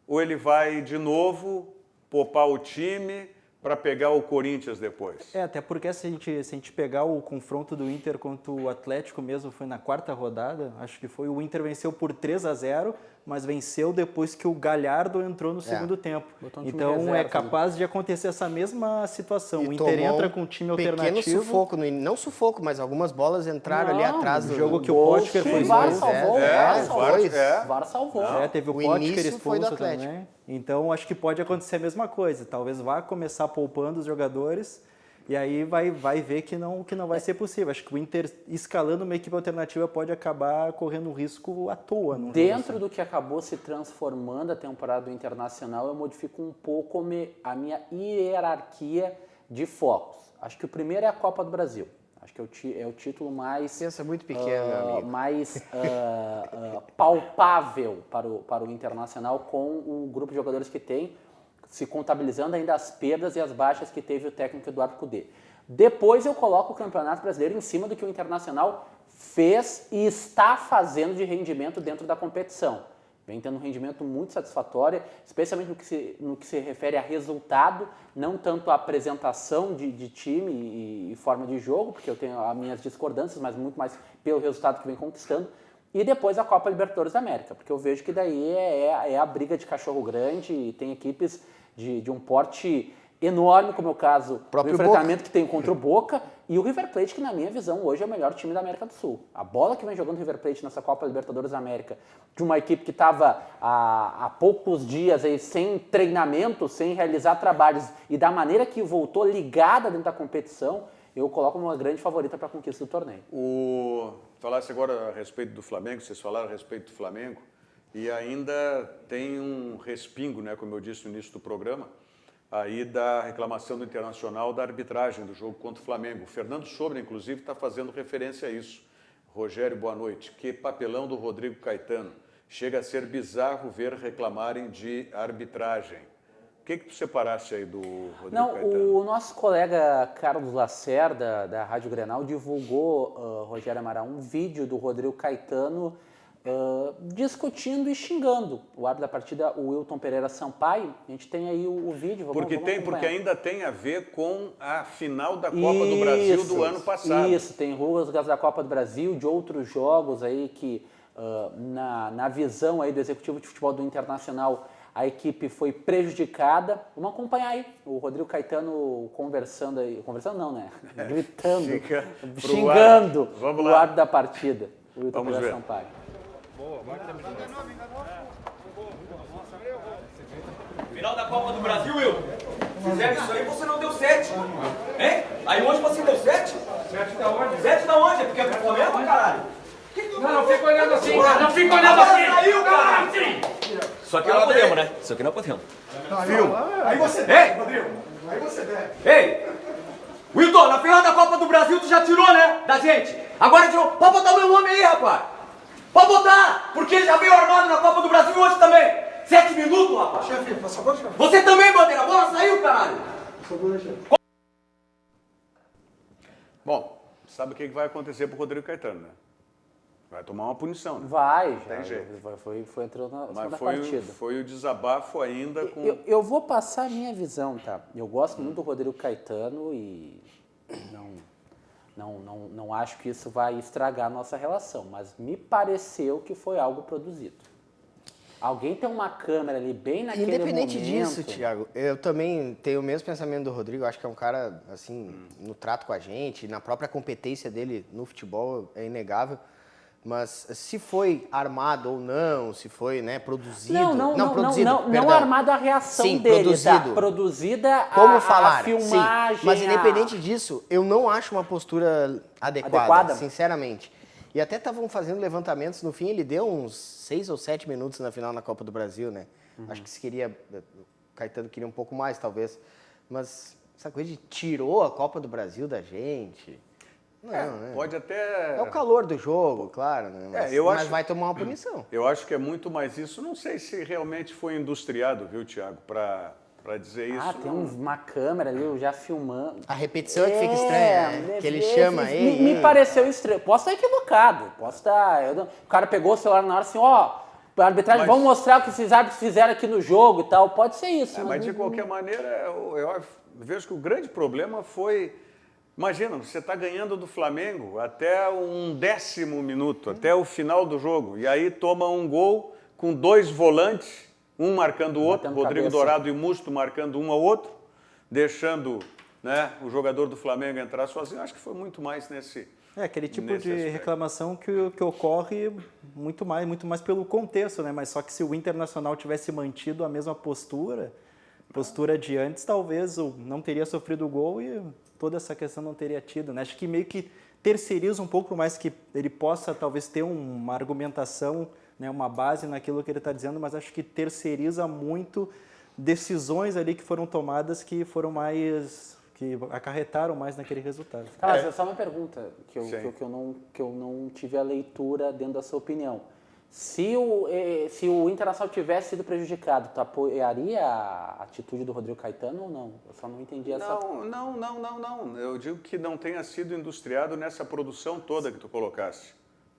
ou ele vai de novo poupar o time para pegar o Corinthians depois? Até porque se a gente pegar o confronto do Inter contra o Atlético mesmo, foi na quarta rodada, acho que foi, o Inter venceu por 3-0, mas venceu depois que o Galhardo entrou no segundo tempo. Então é capaz de acontecer essa mesma situação. O Inter entra com um time alternativo. Pequeno sufoco, não sufoco, mas algumas bolas entraram ali atrás do jogo que o Potker foi expulso. O VAR salvou. Teve o Potker expulso também. Então acho que pode acontecer a mesma coisa. Talvez vá começar poupando os jogadores. E aí vai ver que não vai ser possível. Acho que o Inter, escalando uma equipe alternativa, pode acabar correndo um risco à toa. Dentro do que acabou se transformando a temporada do Internacional, eu modifico um pouco a minha hierarquia de focos. Acho que o primeiro é a Copa do Brasil. Acho que é o título mais... Pensa muito pequeno, meu amigo. Mais palpável para o Internacional com o grupo de jogadores que tem, se contabilizando ainda as perdas e as baixas que teve o técnico Eduardo Cudê. Depois eu coloco o Campeonato Brasileiro em cima do que o Internacional fez e está fazendo de rendimento dentro da competição. Vem tendo um rendimento muito satisfatório, especialmente no que se refere a resultado, não tanto a apresentação de time e forma de jogo, porque eu tenho as minhas discordâncias, mas muito mais pelo resultado que vem conquistando. E depois a Copa Libertadores da América, porque eu vejo que daí é a briga de cachorro grande e tem equipes de um porte enorme, como é o caso do enfrentamento que tem contra o Boca, e o River Plate, que na minha visão hoje é o melhor time da América do Sul. A bola que vem jogando o River Plate nessa Copa Libertadores da América, de uma equipe que estava há poucos dias aí, sem treinamento, sem realizar trabalhos, e da maneira que voltou ligada dentro da competição, eu coloco uma grande favorita para a conquista do torneio. Falasse agora a respeito do Flamengo, vocês falaram a respeito do Flamengo, e ainda tem um respingo, né, como eu disse no início do programa, aí da reclamação do Internacional da arbitragem do jogo contra o Flamengo. O Fernando Sobra, inclusive, está fazendo referência a isso. Rogério, boa noite. Que papelão do Rodrigo Caetano. Chega a ser bizarro ver reclamarem de arbitragem. O que tu separaste aí do Rodrigo Caetano? O nosso colega Carlos Lacerda, da Rádio Grenal, divulgou, Rogério Amaral, um vídeo do Rodrigo Caetano discutindo e xingando o árbitro da partida, o Wilton Pereira Sampaio. A gente tem aí o vídeo. Porque ainda tem a ver com a final da Copa do Brasil do ano passado. Isso, tem ruas da Copa do Brasil, de outros jogos aí que, na visão aí do Executivo de Futebol do Internacional, a equipe foi prejudicada. Vamos acompanhar aí o Rodrigo Caetano conversando aí. Conversando não, né? Gritando, xingando o árbitro da partida. O Wilton Pereira Sampaio. Final da Copa do Brasil, Will. Fizeram isso aí, você não deu 7. Hein? Aí hoje você deu 7? 7 da onde? 7 da onde? É porque é pro Flamengo, caralho? Não fica olhando assim, cara. Não fica olhando assim. Saiu, cara. Isso aqui não podemos, né? Isso aqui não podemos. Viu? Aí você deve, Rodrigo. Aí você deve. Ei! Wilton, na final da Copa do Brasil tu já tirou, né? Da gente. Agora tirou. Pode botar meu nome aí, rapaz. Pode botar. Porque ele já veio armado na Copa do Brasil hoje também. 7 minutos, rapaz. Chefe, por favor, chefe. Você também, Bandeira. A bola saiu, caralho. Por favor, chefe. Bom, sabe o que vai acontecer pro Rodrigo Caetano, né? Vai tomar uma punição, né? Vai, já. Tem jeito. Foi entrou na Mas segunda foi, partida. foi o desabafo ainda com... Eu vou passar a minha visão, tá? Eu gosto muito do Rodrigo Caetano e não acho que isso vai estragar a nossa relação, mas me pareceu que foi algo produzido. Alguém tem uma câmera ali bem naquele momento... Independente disso, Thiago, eu também tenho o mesmo pensamento do Rodrigo. Acho que é um cara, assim, no trato com a gente, na própria competência dele no futebol, é inegável. Mas se foi armado ou não, se foi, né, produzido... Não armado a reação sim, dele, produzido. tá? Produzida Como a falar, filmagem... sim. Mas independente disso, eu não acho uma postura adequada, sinceramente. E até estavam fazendo levantamentos, no fim ele deu uns 6 ou 7 minutos na final na Copa do Brasil, né? Acho que se queria, o Caetano queria um pouco mais, talvez. Mas essa coisa de tirou a Copa do Brasil da gente... Não, né? Pode até... É o calor do jogo, claro, né? Mas, mas vai tomar uma punição. Eu acho que é muito mais isso. Não sei se realmente foi industriado, viu, Thiago, para dizer isso. Tem uma câmera ali já filmando. A repetição é que fica estranha, né? Que ele chama... Me pareceu estranho. Posso estar equivocado. Posso estar... O cara pegou o celular na hora assim, a arbitragem, vamos mostrar o que esses árbitros fizeram aqui no jogo e tal. Pode ser isso. Mas de qualquer maneira, eu vejo que o grande problema foi... Imagina, você está ganhando do Flamengo até um 10º minuto, até o final do jogo. E aí toma um gol com 2 volantes, um marcando o outro, Rodrigo Dourado e Musto marcando um ao outro, deixando, né, o jogador do Flamengo entrar sozinho. Acho que foi muito mais nesse... aquele tipo de reclamação que ocorre muito mais pelo contexto, né? Mas só que se o Internacional tivesse mantido a mesma postura de antes, talvez não teria sofrido o gol e toda essa questão não teria tido, né? Acho que meio que terceiriza um pouco, por mais que ele possa talvez ter uma argumentação, né, uma base naquilo que ele está dizendo, mas acho que terceiriza muito decisões ali que foram tomadas que foram mais... que acarretaram mais naquele resultado. Mas é só uma pergunta, que eu não tive a leitura dentro da sua opinião. Se o Internacional tivesse sido prejudicado, tu apoiaria a atitude do Rodrigo Caetano ou não? Eu só não entendi essa... Não. Eu digo que não tenha sido industriado nessa produção toda que tu colocaste,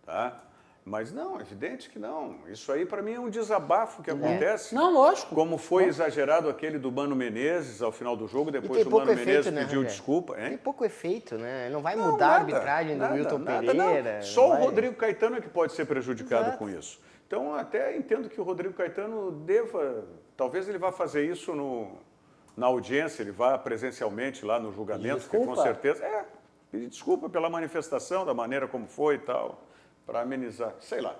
tá? Mas não, é evidente que não. Isso aí, para mim, é um desabafo que acontece. Não, lógico. Como foi exagerado aquele do Mano Menezes ao final do jogo, depois o Mano Menezes pediu desculpa. Tem pouco efeito, né? Ele não vai mudar a arbitragem do Wilton Pereira. Só o Rodrigo Caetano é que pode ser prejudicado com isso. Então, até entendo que o Rodrigo Caetano talvez ele vá fazer isso na audiência, ele vá presencialmente lá no julgamento, porque com certeza... pedir desculpa pela manifestação, da maneira como foi e tal... para amenizar, sei lá.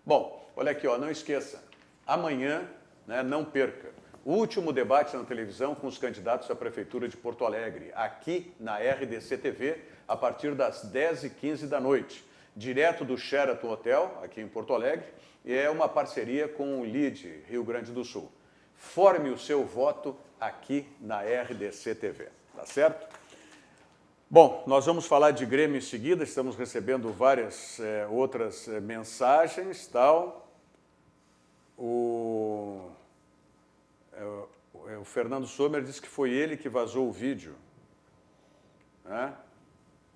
Bom, olha aqui, não esqueça, amanhã, né, não perca, o último debate na televisão com os candidatos à Prefeitura de Porto Alegre, aqui na RDC TV, a partir das 10h15 da noite, direto do Sheraton Hotel, aqui em Porto Alegre, e é uma parceria com o LIDE, Rio Grande do Sul. Forme o seu voto aqui na RDC TV, tá certo? Bom, nós vamos falar de Grêmio em seguida, estamos recebendo várias outras mensagens, tal. O Fernando Sommer disse que foi ele que vazou o vídeo. Né?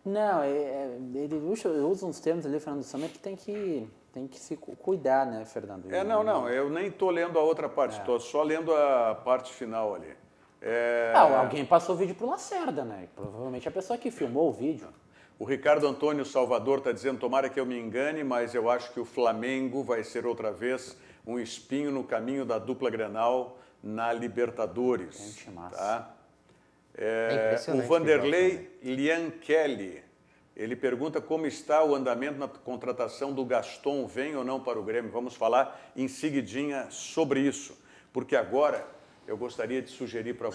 Não, ele usa uns termos ali, Fernando Sommer, que tem que se cuidar, né, Fernando? Não, eu nem estou lendo a outra parte, estou só lendo a parte final ali. Alguém passou o vídeo pro Lacerda, né? Provavelmente a pessoa que filmou o vídeo. O Ricardo Antônio Salvador está dizendo, tomara que eu me engane, mas eu acho que o Flamengo vai ser outra vez um espinho no caminho da dupla Grenal na Libertadores. Gente, massa. Tá? impressionante O o que Vanderlei Lianchelli, ele pergunta como está o andamento na contratação do Gaston, vem ou não para o Grêmio? Vamos falar em seguidinha sobre isso, porque agora eu gostaria de sugerir para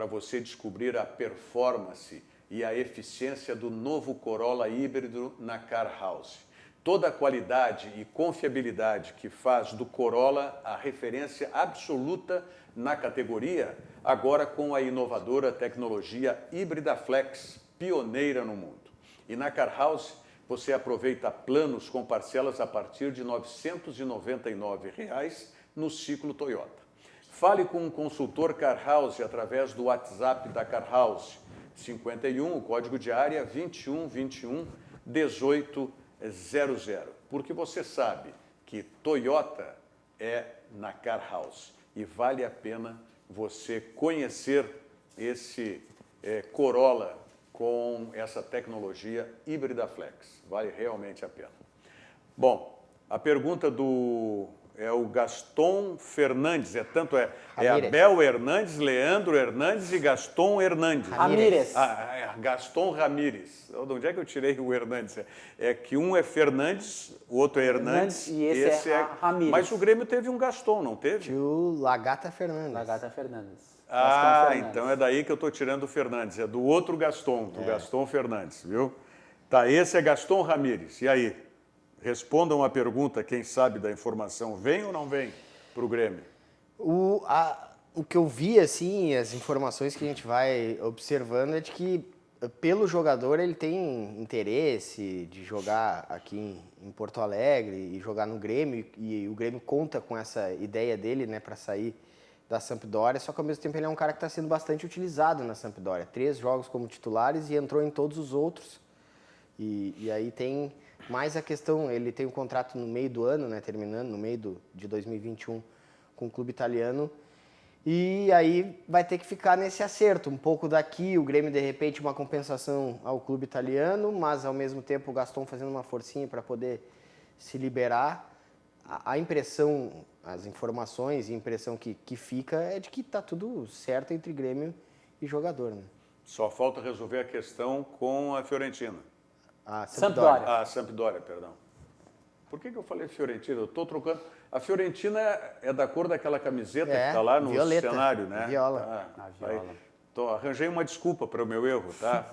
você descobrir a performance e a eficiência do novo Corolla híbrido na Car House. Toda a qualidade e confiabilidade que faz do Corolla a referência absoluta na categoria, agora com a inovadora tecnologia híbrida Flex, pioneira no mundo. E na Car House você aproveita planos com parcelas a partir de R$ 999 no ciclo Toyota. Fale com um consultor Car House através do WhatsApp da Car House, 51, o código de área 2121 1800, porque você sabe que Toyota é na Car House e vale a pena você conhecer esse Corolla com essa tecnologia híbrida Flex. Vale realmente a pena. Bom, a pergunta é o Gaston Fernandes, é Abel Hernandes, Leandro Hernandes e Gaston Hernandes. Ramírez. Gaston Ramírez. De onde é que eu tirei o Hernandes? É que um é Fernandes, o outro é Hernandes e esse é Ramírez. Mas o Grêmio teve um Gaston, não teve? Tinha o Lagata Fernandes. Lagata Fernandes. Então é daí que eu estou tirando o Fernandes, é do outro Gaston, do Gaston Fernandes, viu? Tá, esse é Gaston Ramírez. E aí? Respondam a pergunta, quem sabe da informação, vem ou não vem para o Grêmio? O que eu vi, assim, as informações que a gente vai observando é de que, pelo jogador, ele tem interesse de jogar aqui em Porto Alegre e jogar no Grêmio, e o Grêmio conta com essa ideia dele, né, para sair da Sampdoria, só que ao mesmo tempo ele é um cara que está sendo bastante utilizado na Sampdoria. 3 jogos como titulares e entrou em todos os outros. E aí tem mais a questão, ele tem um contrato no meio do ano, né, terminando no meio de 2021 com o clube italiano, e aí vai ter que ficar nesse acerto, um pouco daqui, o Grêmio de repente uma compensação ao clube italiano, mas ao mesmo tempo o Gaston fazendo uma forcinha para poder se liberar. A impressão, as informações e a impressão que fica é de que está tudo certo entre Grêmio e jogador, né? Só falta resolver a questão com a Fiorentina. A Sampdoria. A Sampdoria, perdão. Por que eu falei Fiorentina? Eu estou trocando. A Fiorentina é da cor daquela camiseta que está lá no violeta, cenário, né? viola. A viola. Arranjei uma desculpa para o meu erro, tá?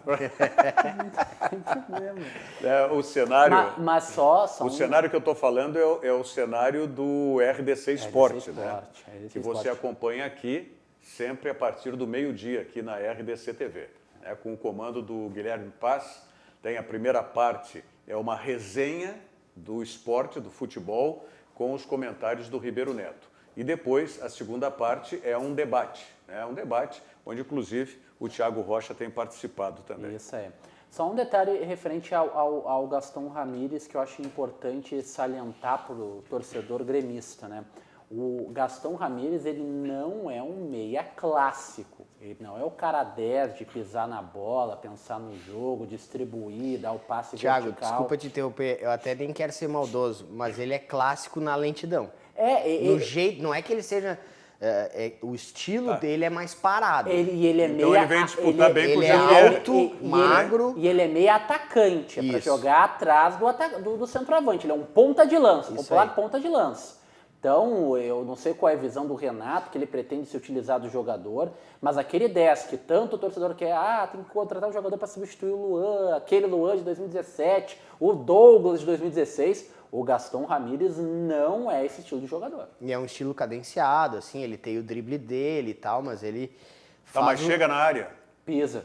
O cenário. Mas só O cenário que eu estou falando é o cenário do RDC Sport, né? Que você acompanha aqui sempre a partir do meio-dia aqui na RDC TV, né? Com o comando do Guilherme Paz. Tem a primeira parte, é uma resenha do esporte, do futebol, com os comentários do Ribeiro Neto. E depois, a segunda parte é um debate, né? Um debate onde, inclusive, o Thiago Rocha tem participado também. Isso aí. Só um detalhe referente ao Gaston Ramírez que eu acho importante salientar para o torcedor gremista, né? O Gaston Ramírez, ele não é um meia clássico. Ele não é o cara 10 de pisar na bola, pensar no jogo, distribuir, dar o passe Thiago, vertical. desculpa te interromper, eu até nem quero ser maldoso, mas ele é clássico na lentidão. Jeito, não é que ele seja... o estilo dele é mais parado. Ele é Então meia, ele vem disputar bem com o ele é Jean-Pierre. alto, magro. E ele é meio atacante, é para Isso. jogar atrás do centroavante. Ele é um ponta de lança, Isso popular aí. ponta de lança. Então, eu não sei qual é a visão do Renato, que ele pretende se utilizar do jogador, mas aquele 10 que tanto o torcedor quer, tem que contratar um jogador para substituir o Luan, aquele Luan de 2017, o Douglas de 2016, o Gaston Ramírez não é esse estilo de jogador. E é um estilo cadenciado, assim, ele tem o drible dele e tal, mas ele Tá, mas chega na área. Pisa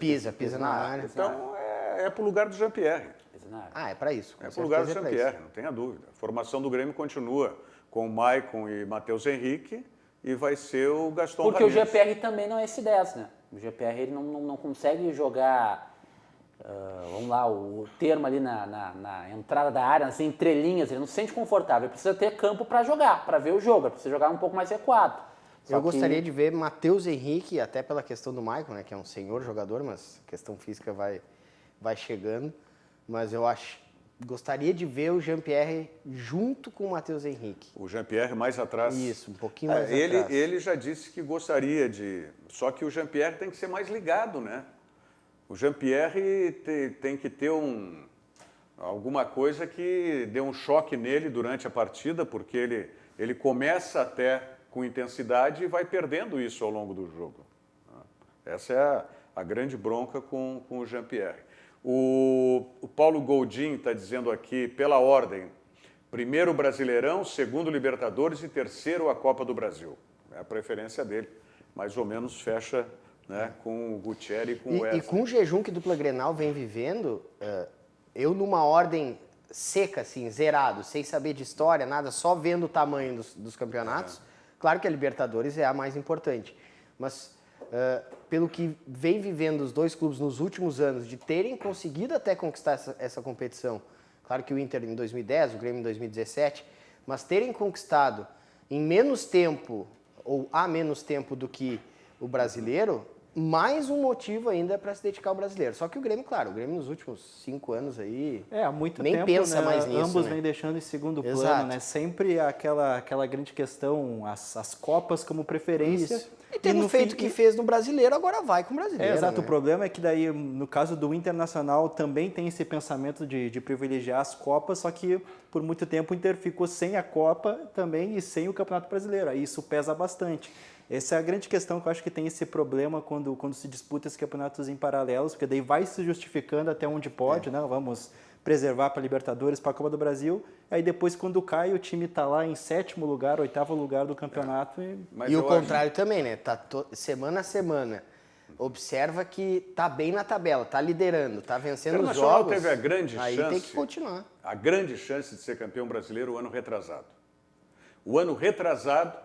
na área. Então é pro lugar do Jean-Pierre. Pisa na área. É para isso. É pro lugar do Jean-Pierre, não tenha dúvida. A formação do Grêmio continua com o Maicon e Matheus Henrique e vai ser o Gaston Porque Ramírez. o GPR também não é esse 10, né? O GPR ele não consegue jogar, vamos lá, o termo ali na entrada da área, nas entrelinhas, ele não se sente confortável. Ele precisa ter campo para jogar, para ver o jogo, ele precisa jogar um pouco mais recuado. Eu gostaria de ver Matheus Henrique, até pela questão do Maicon, né, que é um senhor jogador, mas a questão física vai chegando. Mas eu acho gostaria de ver o Jean-Pierre junto com o Matheus Henrique. O Jean-Pierre mais atrás. Isso, um pouquinho mais ele, atrás. Ele já disse que gostaria de... Só que o Jean-Pierre tem que ser mais ligado, né? O Jean-Pierre tem que ter alguma coisa que dê um choque nele durante a partida, porque ele começa até com intensidade e vai perdendo isso ao longo do jogo. Essa é a grande bronca com o Jean-Pierre. O Paulo Goldin está dizendo aqui, pela ordem, primeiro o Brasileirão, segundo Libertadores e terceiro a Copa do Brasil. É a preferência dele. Mais ou menos fecha, né, com o Gutierrez e com o Wesley. E com o jejum que a dupla Grenal vem vivendo, eu numa ordem seca, assim, zerado, sem saber de história, nada, só vendo o tamanho dos campeonatos, claro que a Libertadores é a mais importante. Mas... pelo que vem vivendo os dois clubes nos últimos anos, de terem conseguido até conquistar essa competição, claro que o Inter em 2010, o Grêmio em 2017, mas terem conquistado em menos tempo, ou há menos tempo do que o brasileiro, mais um motivo ainda para se dedicar ao brasileiro. Só que o Grêmio, claro, o Grêmio nos últimos 5 anos aí, há muito nem tempo, pensa né, mais nisso. Ambos né? vêm deixando em segundo plano, Exato. né? Sempre aquela grande questão, as Copas como preferência. Isso. E tendo feito o que fez no brasileiro, agora vai com o brasileiro. Exato, né? o problema é que daí, no caso do Internacional, também tem esse pensamento de privilegiar as Copas, só que por muito tempo o Inter ficou sem a Copa também e sem o Campeonato Brasileiro, aí isso pesa bastante. Essa é a grande questão que eu acho que tem esse problema quando se disputa esses campeonatos em paralelos, porque daí vai se justificando até onde pode, né? Vamos preservar para a Libertadores, para a Copa do Brasil, aí depois quando cai o time está lá em 7º lugar, 8º lugar do campeonato. E o contrário também, né? Tá semana a semana. Observa que tá bem na tabela, tá liderando, tá vencendo os jogos. Teve a grande aí chance, tem que continuar. A grande chance de ser campeão brasileiro o ano retrasado. O ano retrasado,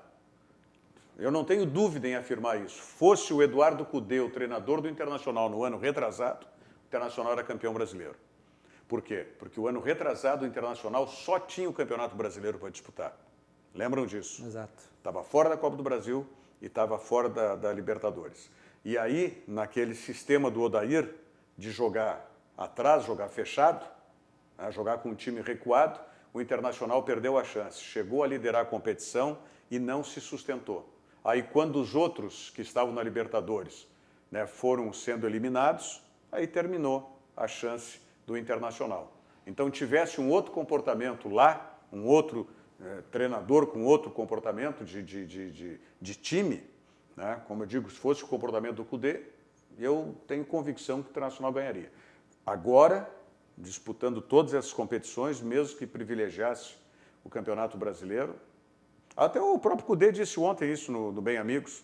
eu não tenho dúvida em afirmar isso. Fosse o Eduardo Cudê, o treinador do Internacional no ano retrasado, o Internacional era campeão brasileiro. Por quê? Porque o ano retrasado o Internacional só tinha o Campeonato Brasileiro para disputar. Lembram disso? Exato. Estava fora da Copa do Brasil e estava fora da Libertadores. E aí, naquele sistema do Odair, de jogar atrás, jogar fechado, né, jogar com um time recuado, o Internacional perdeu a chance. Chegou a liderar a competição e não se sustentou. Aí, quando os outros que estavam na Libertadores, né, foram sendo eliminados, aí terminou a chance do Internacional. Então, tivesse um outro comportamento lá, um outro treinador com outro comportamento de time, né? Como eu digo, se fosse o comportamento do Cudê, eu tenho convicção que o Internacional ganharia. Agora, disputando todas essas competições, mesmo que privilegiasse o Campeonato Brasileiro, até o próprio Cudê disse ontem isso no Bem Amigos,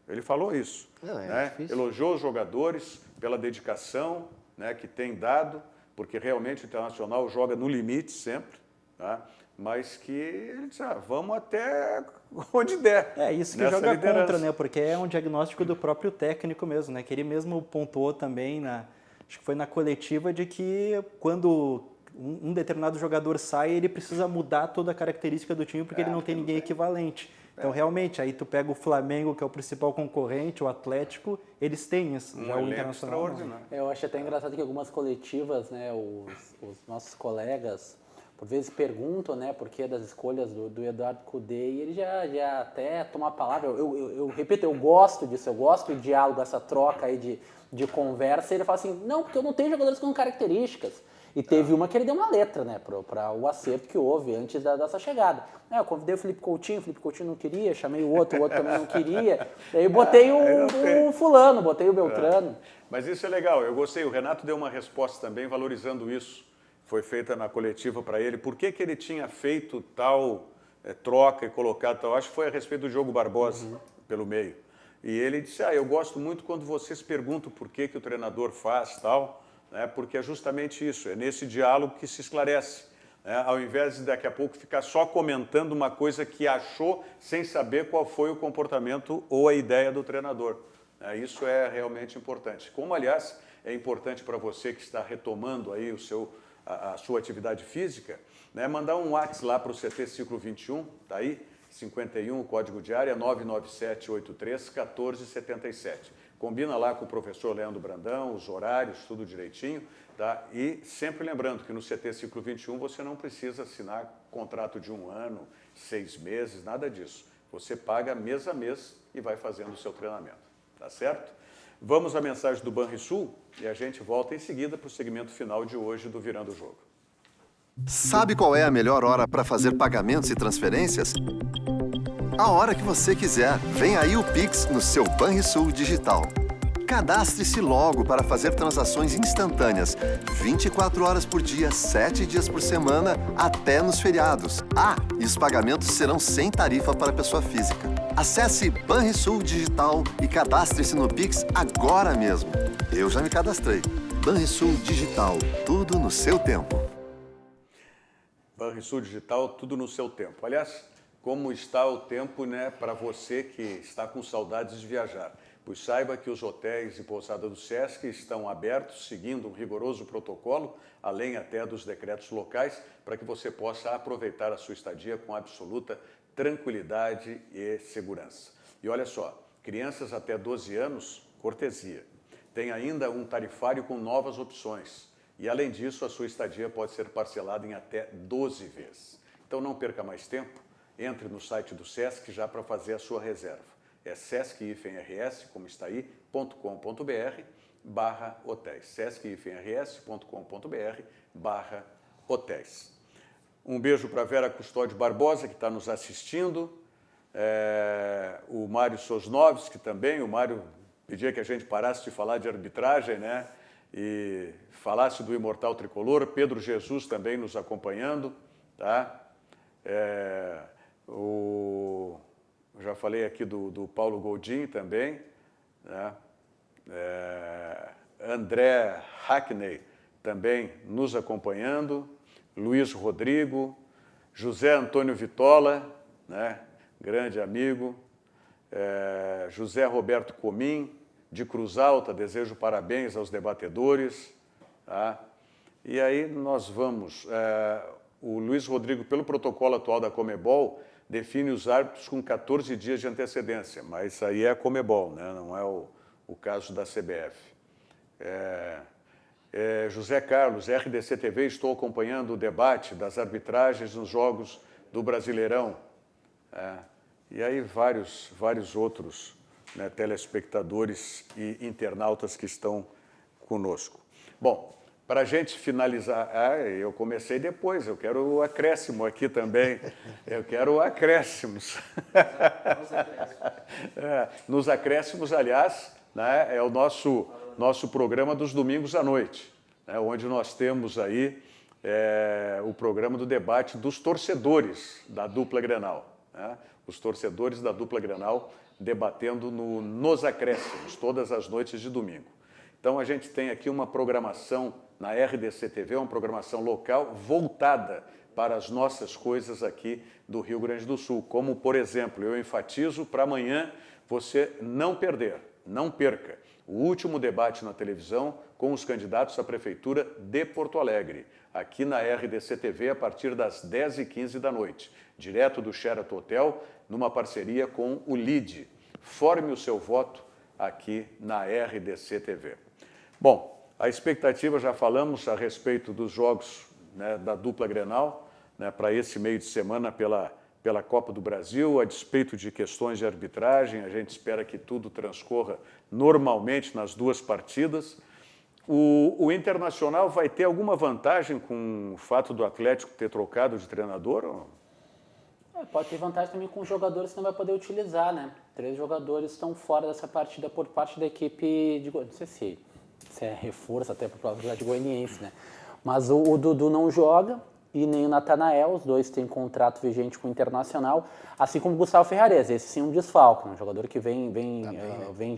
ele falou isso, né? Elogiou os jogadores pela dedicação, né, que tem dado, porque realmente o Internacional joga no limite sempre, tá? Mas que ele disse, vamos até onde der. É isso que joga liderança contra, né? Porque é um diagnóstico do próprio técnico mesmo, né? Que ele mesmo pontuou também, acho que foi na coletiva, de que quando um determinado jogador sai, ele precisa mudar toda a característica do time, porque ele não tem ninguém equivalente. Então, realmente, aí tu pega o Flamengo, que é o principal concorrente, o Atlético, eles têm isso. Um elenco extraordinário. Eu acho até engraçado que algumas coletivas, né, os nossos colegas, por vezes perguntam, né, por que das escolhas do Eduardo Cudê, e ele já até toma a palavra. Eu repito, eu gosto disso, eu gosto do diálogo, essa troca aí de conversa, e ele fala assim, não, porque eu não tenho jogadores com características. E teve uma que ele deu uma letra, né, para o acerto que houve antes dessa chegada. Eu convidei o Felipe Coutinho não queria, chamei o outro também não queria. Daí eu botei o fulano, botei o Beltrano. Mas isso é legal, eu gostei. O Renato deu uma resposta também valorizando isso. Foi feita na coletiva para ele. Por que ele tinha feito tal troca e colocado tal? Acho que foi a respeito do Diogo Barbosa, pelo meio. E ele disse, eu gosto muito quando vocês perguntam por que o treinador faz tal, né? Porque é justamente isso, é nesse diálogo que se esclarece. Né? Ao invés de daqui a pouco ficar só comentando uma coisa que achou sem saber qual foi o comportamento ou a ideia do treinador. Isso é realmente importante. Como, aliás, é importante para você que está retomando aí a sua atividade física, né? Mandar um WhatsApp lá para o CT Ciclo 21, tá aí, 51, o código de área 99783-1477. Combina lá com o professor Leandro Brandão, os horários, tudo direitinho, tá? E sempre lembrando que no CT Ciclo 21 você não precisa assinar contrato de 1 ano, 6 meses, nada disso. Você paga mês a mês e vai fazendo o seu treinamento, tá certo? Vamos à mensagem do Banrisul e a gente volta em seguida para o segmento final de hoje do Virando o Jogo. Sabe qual é a melhor hora para fazer pagamentos e transferências? A hora que você quiser. Vem aí o Pix no seu Banrisul Digital. Cadastre-se logo para fazer transações instantâneas, 24 horas por dia, 7 dias por semana, até nos feriados. E os pagamentos serão sem tarifa para pessoa física. Acesse Banrisul Digital e cadastre-se no Pix agora mesmo. Eu já me cadastrei. Banrisul Digital, tudo no seu tempo. Banrisul Digital, tudo no seu tempo. Aliás, como está o tempo, né, para você que está com saudades de viajar? Pois saiba que os hotéis e pousadas do Sesc estão abertos, seguindo um rigoroso protocolo, além até dos decretos locais, para que você possa aproveitar a sua estadia com absoluta tranquilidade e segurança. E olha só, crianças até 12 anos, cortesia. Tem ainda um tarifário com novas opções. E, além disso, a sua estadia pode ser parcelada em até 12 vezes. Então, não perca mais tempo. Entre no site do Sesc já para fazer a sua reserva. É sesc-rs, como está aí, .com.br/hotéis. sesc-rs.com.br/hotéis. Um beijo para Vera Custódio Barbosa, que está nos assistindo. O Mário Sosnovski também. O Mário pedia que a gente parasse de falar de arbitragem, né? E falasse do Imortal Tricolor. Pedro Jesus também nos acompanhando, tá? Já falei aqui do Paulo Goldin também, né? André Hackney também nos acompanhando, Luiz Rodrigo, José Antônio Vitola, né? Grande amigo, José Roberto Comim, de Cruz Alta, desejo parabéns aos debatedores, tá? E aí nós vamos, o Luiz Rodrigo, pelo protocolo atual da Comebol, define os árbitros com 14 dias de antecedência, mas aí é a Comebol, né? Não é o caso da CBF. José Carlos, RDC TV, estou acompanhando o debate das arbitragens nos jogos do Brasileirão. E aí vários outros, né, telespectadores e internautas que estão conosco. Bom, para a gente finalizar, eu comecei depois, eu quero o acréscimo aqui também, eu quero acréscimos. Nos acréscimos, aliás, né, é o nosso programa dos domingos à noite, né, onde nós temos aí o programa do debate dos torcedores da dupla Grenal, né, os torcedores da dupla Grenal debatendo nos acréscimos, todas as noites de domingo. Então, a gente tem aqui uma programação na RDC TV, uma programação local voltada para as nossas coisas aqui do Rio Grande do Sul. Como, por exemplo, eu enfatizo para amanhã você não perder, não perca, o último debate na televisão com os candidatos à Prefeitura de Porto Alegre, aqui na RDC TV, a partir das 10h15 da noite, direto do Sheraton Hotel, numa parceria com o LIDE. Forme o seu voto aqui na RDC TV. Bom, a expectativa, já falamos a respeito dos jogos, né, da dupla Grenal, né, para esse meio de semana pela Copa do Brasil, a despeito de questões de arbitragem, a gente espera que tudo transcorra normalmente nas duas partidas. O Internacional vai ter alguma vantagem com o fato do Atlético ter trocado de treinador? Pode ter vantagem também com os jogadores que não vai poder utilizar, né? 3 jogadores estão fora dessa partida por parte da equipe de Goiânia. Não sei se é reforço até para o Atlético Goianiense, né? Mas o Dudu não joga e nem o Natanael, os dois têm contrato vigente com o Internacional, assim como o Gustavo Ferrares, esse sim um desfalque, um jogador que vem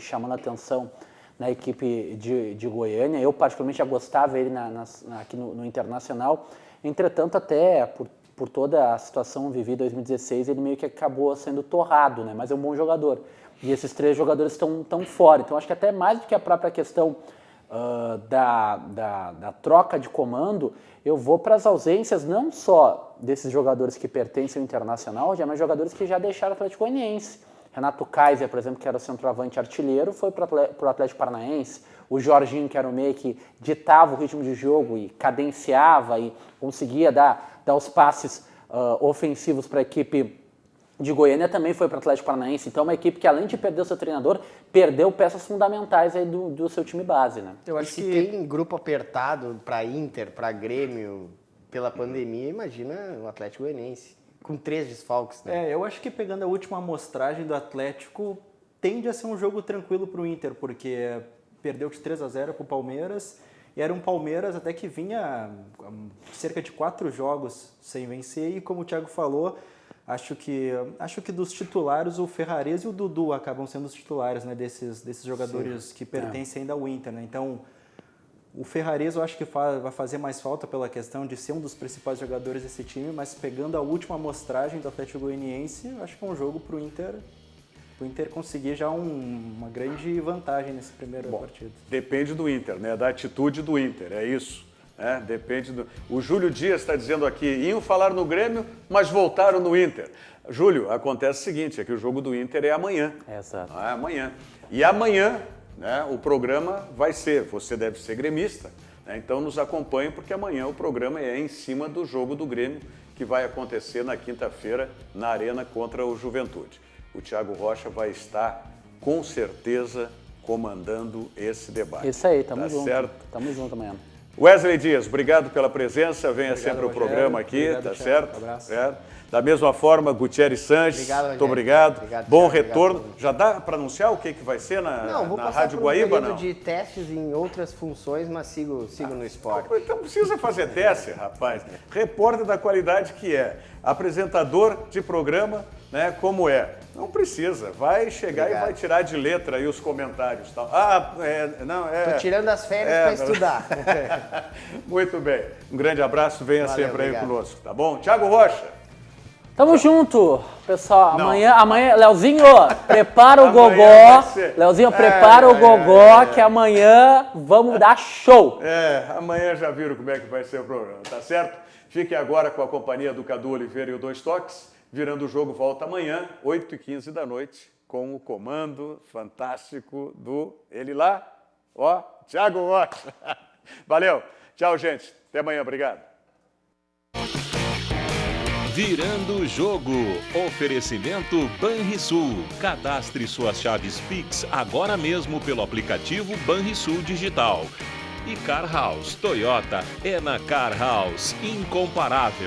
chamando a atenção na equipe de Goiânia. Eu particularmente já gostava dele aqui no Internacional, entretanto até por toda a situação vivida em 2016, ele meio que acabou sendo torrado, né? Mas é um bom jogador. E esses 3 jogadores estão fora. Então, acho que até mais do que a própria questão da troca de comando, eu vou para as ausências não só desses jogadores que pertencem ao Internacional, mas jogadores que já deixaram o Atlético Goianiense. Renato Kaiser, por exemplo, que era o centroavante artilheiro, foi para o Atlético Paranaense. O Jorginho, que era o meio que ditava o ritmo de jogo e cadenciava e conseguia dar os passes ofensivos para a equipe de Goiânia, também foi para o Atlético Paranaense. Então, é uma equipe que, além de perder o seu treinador, perdeu peças fundamentais aí do seu time base, né? Eu acho que tem grupo apertado para Inter, para Grêmio, pela pandemia, imagina o Atlético Goianiense, com 3 desfalques, né? Eu acho que pegando a última amostragem do Atlético, tende a ser um jogo tranquilo para o Inter, porque perdeu de 3-0 para o Palmeiras, e era um Palmeiras até que vinha cerca de 4 jogos sem vencer, e como o Thiago falou, acho que dos titulares o Ferrares e o Dudu acabam sendo os titulares, né, desses jogadores que pertencem ainda ao Inter, né? Então, o Ferrares eu acho que vai fazer mais falta pela questão de ser um dos principais jogadores desse time, mas pegando a última amostragem do Atlético Goianiense, eu acho que é um jogo para o Inter conseguir já uma grande vantagem nesse primeiro partido. Depende do Inter, né? Da atitude do Inter, é isso. Depende do... O Júlio Dias está dizendo aqui, iam falar no Grêmio, mas voltaram no Inter. Júlio, acontece o seguinte, é que o jogo do Inter é amanhã. Exato. É amanhã. E amanhã, né, o programa vai ser, você deve ser gremista, né? Então nos acompanhe, porque amanhã o programa é em cima do jogo do Grêmio, que vai acontecer na quinta-feira na Arena contra o Juventude. O Thiago Rocha vai estar, com certeza, comandando esse debate. Isso aí, tamo tá junto. Certo? Tamo junto amanhã. Wesley Dias, obrigado pela presença, venha Obrigado, sempre ao Rogério. programa aqui, Obrigado, tá Thiago. certo? Abraço. Da mesma forma, Gutierrez Sanches, Obrigado, muito Rogério. obrigado. Obrigado, Bom Thiago. retorno. Obrigado. Já dá para anunciar o que vai ser Não, vou na passar Rádio por um Guaíba, período não? de testes em outras funções, mas sigo no esporte. Então precisa fazer teste, rapaz. Repórter da qualidade que é, apresentador de programa, né, como é. Não precisa, vai chegar Obrigado. e vai tirar de letra aí os comentários. Tal. Tô tirando as férias para estudar. Muito bem. Um grande abraço, venha Valeu, sempre aí obrigado. conosco, tá bom? Thiago Rocha. Tamo junto, pessoal. Não. Amanhã, Leozinho, prepara o Amanhã gogó. vai ser. Leozinho, prepara o gogó, que amanhã vamos dar show. Amanhã já viram como é que vai ser o programa, tá certo? Fiquem agora com a companhia do Cadu Oliveira e o Dois Toques. Virando o Jogo volta amanhã, 8h15 da noite, com o comando fantástico do ele lá, Thiago Rocha. Valeu. Tchau, gente. Até amanhã. Obrigado. Virando o Jogo. Oferecimento Banrisul. Cadastre suas chaves Pix agora mesmo pelo aplicativo Banrisul Digital. E Car House Toyota é na Car House. Incomparável.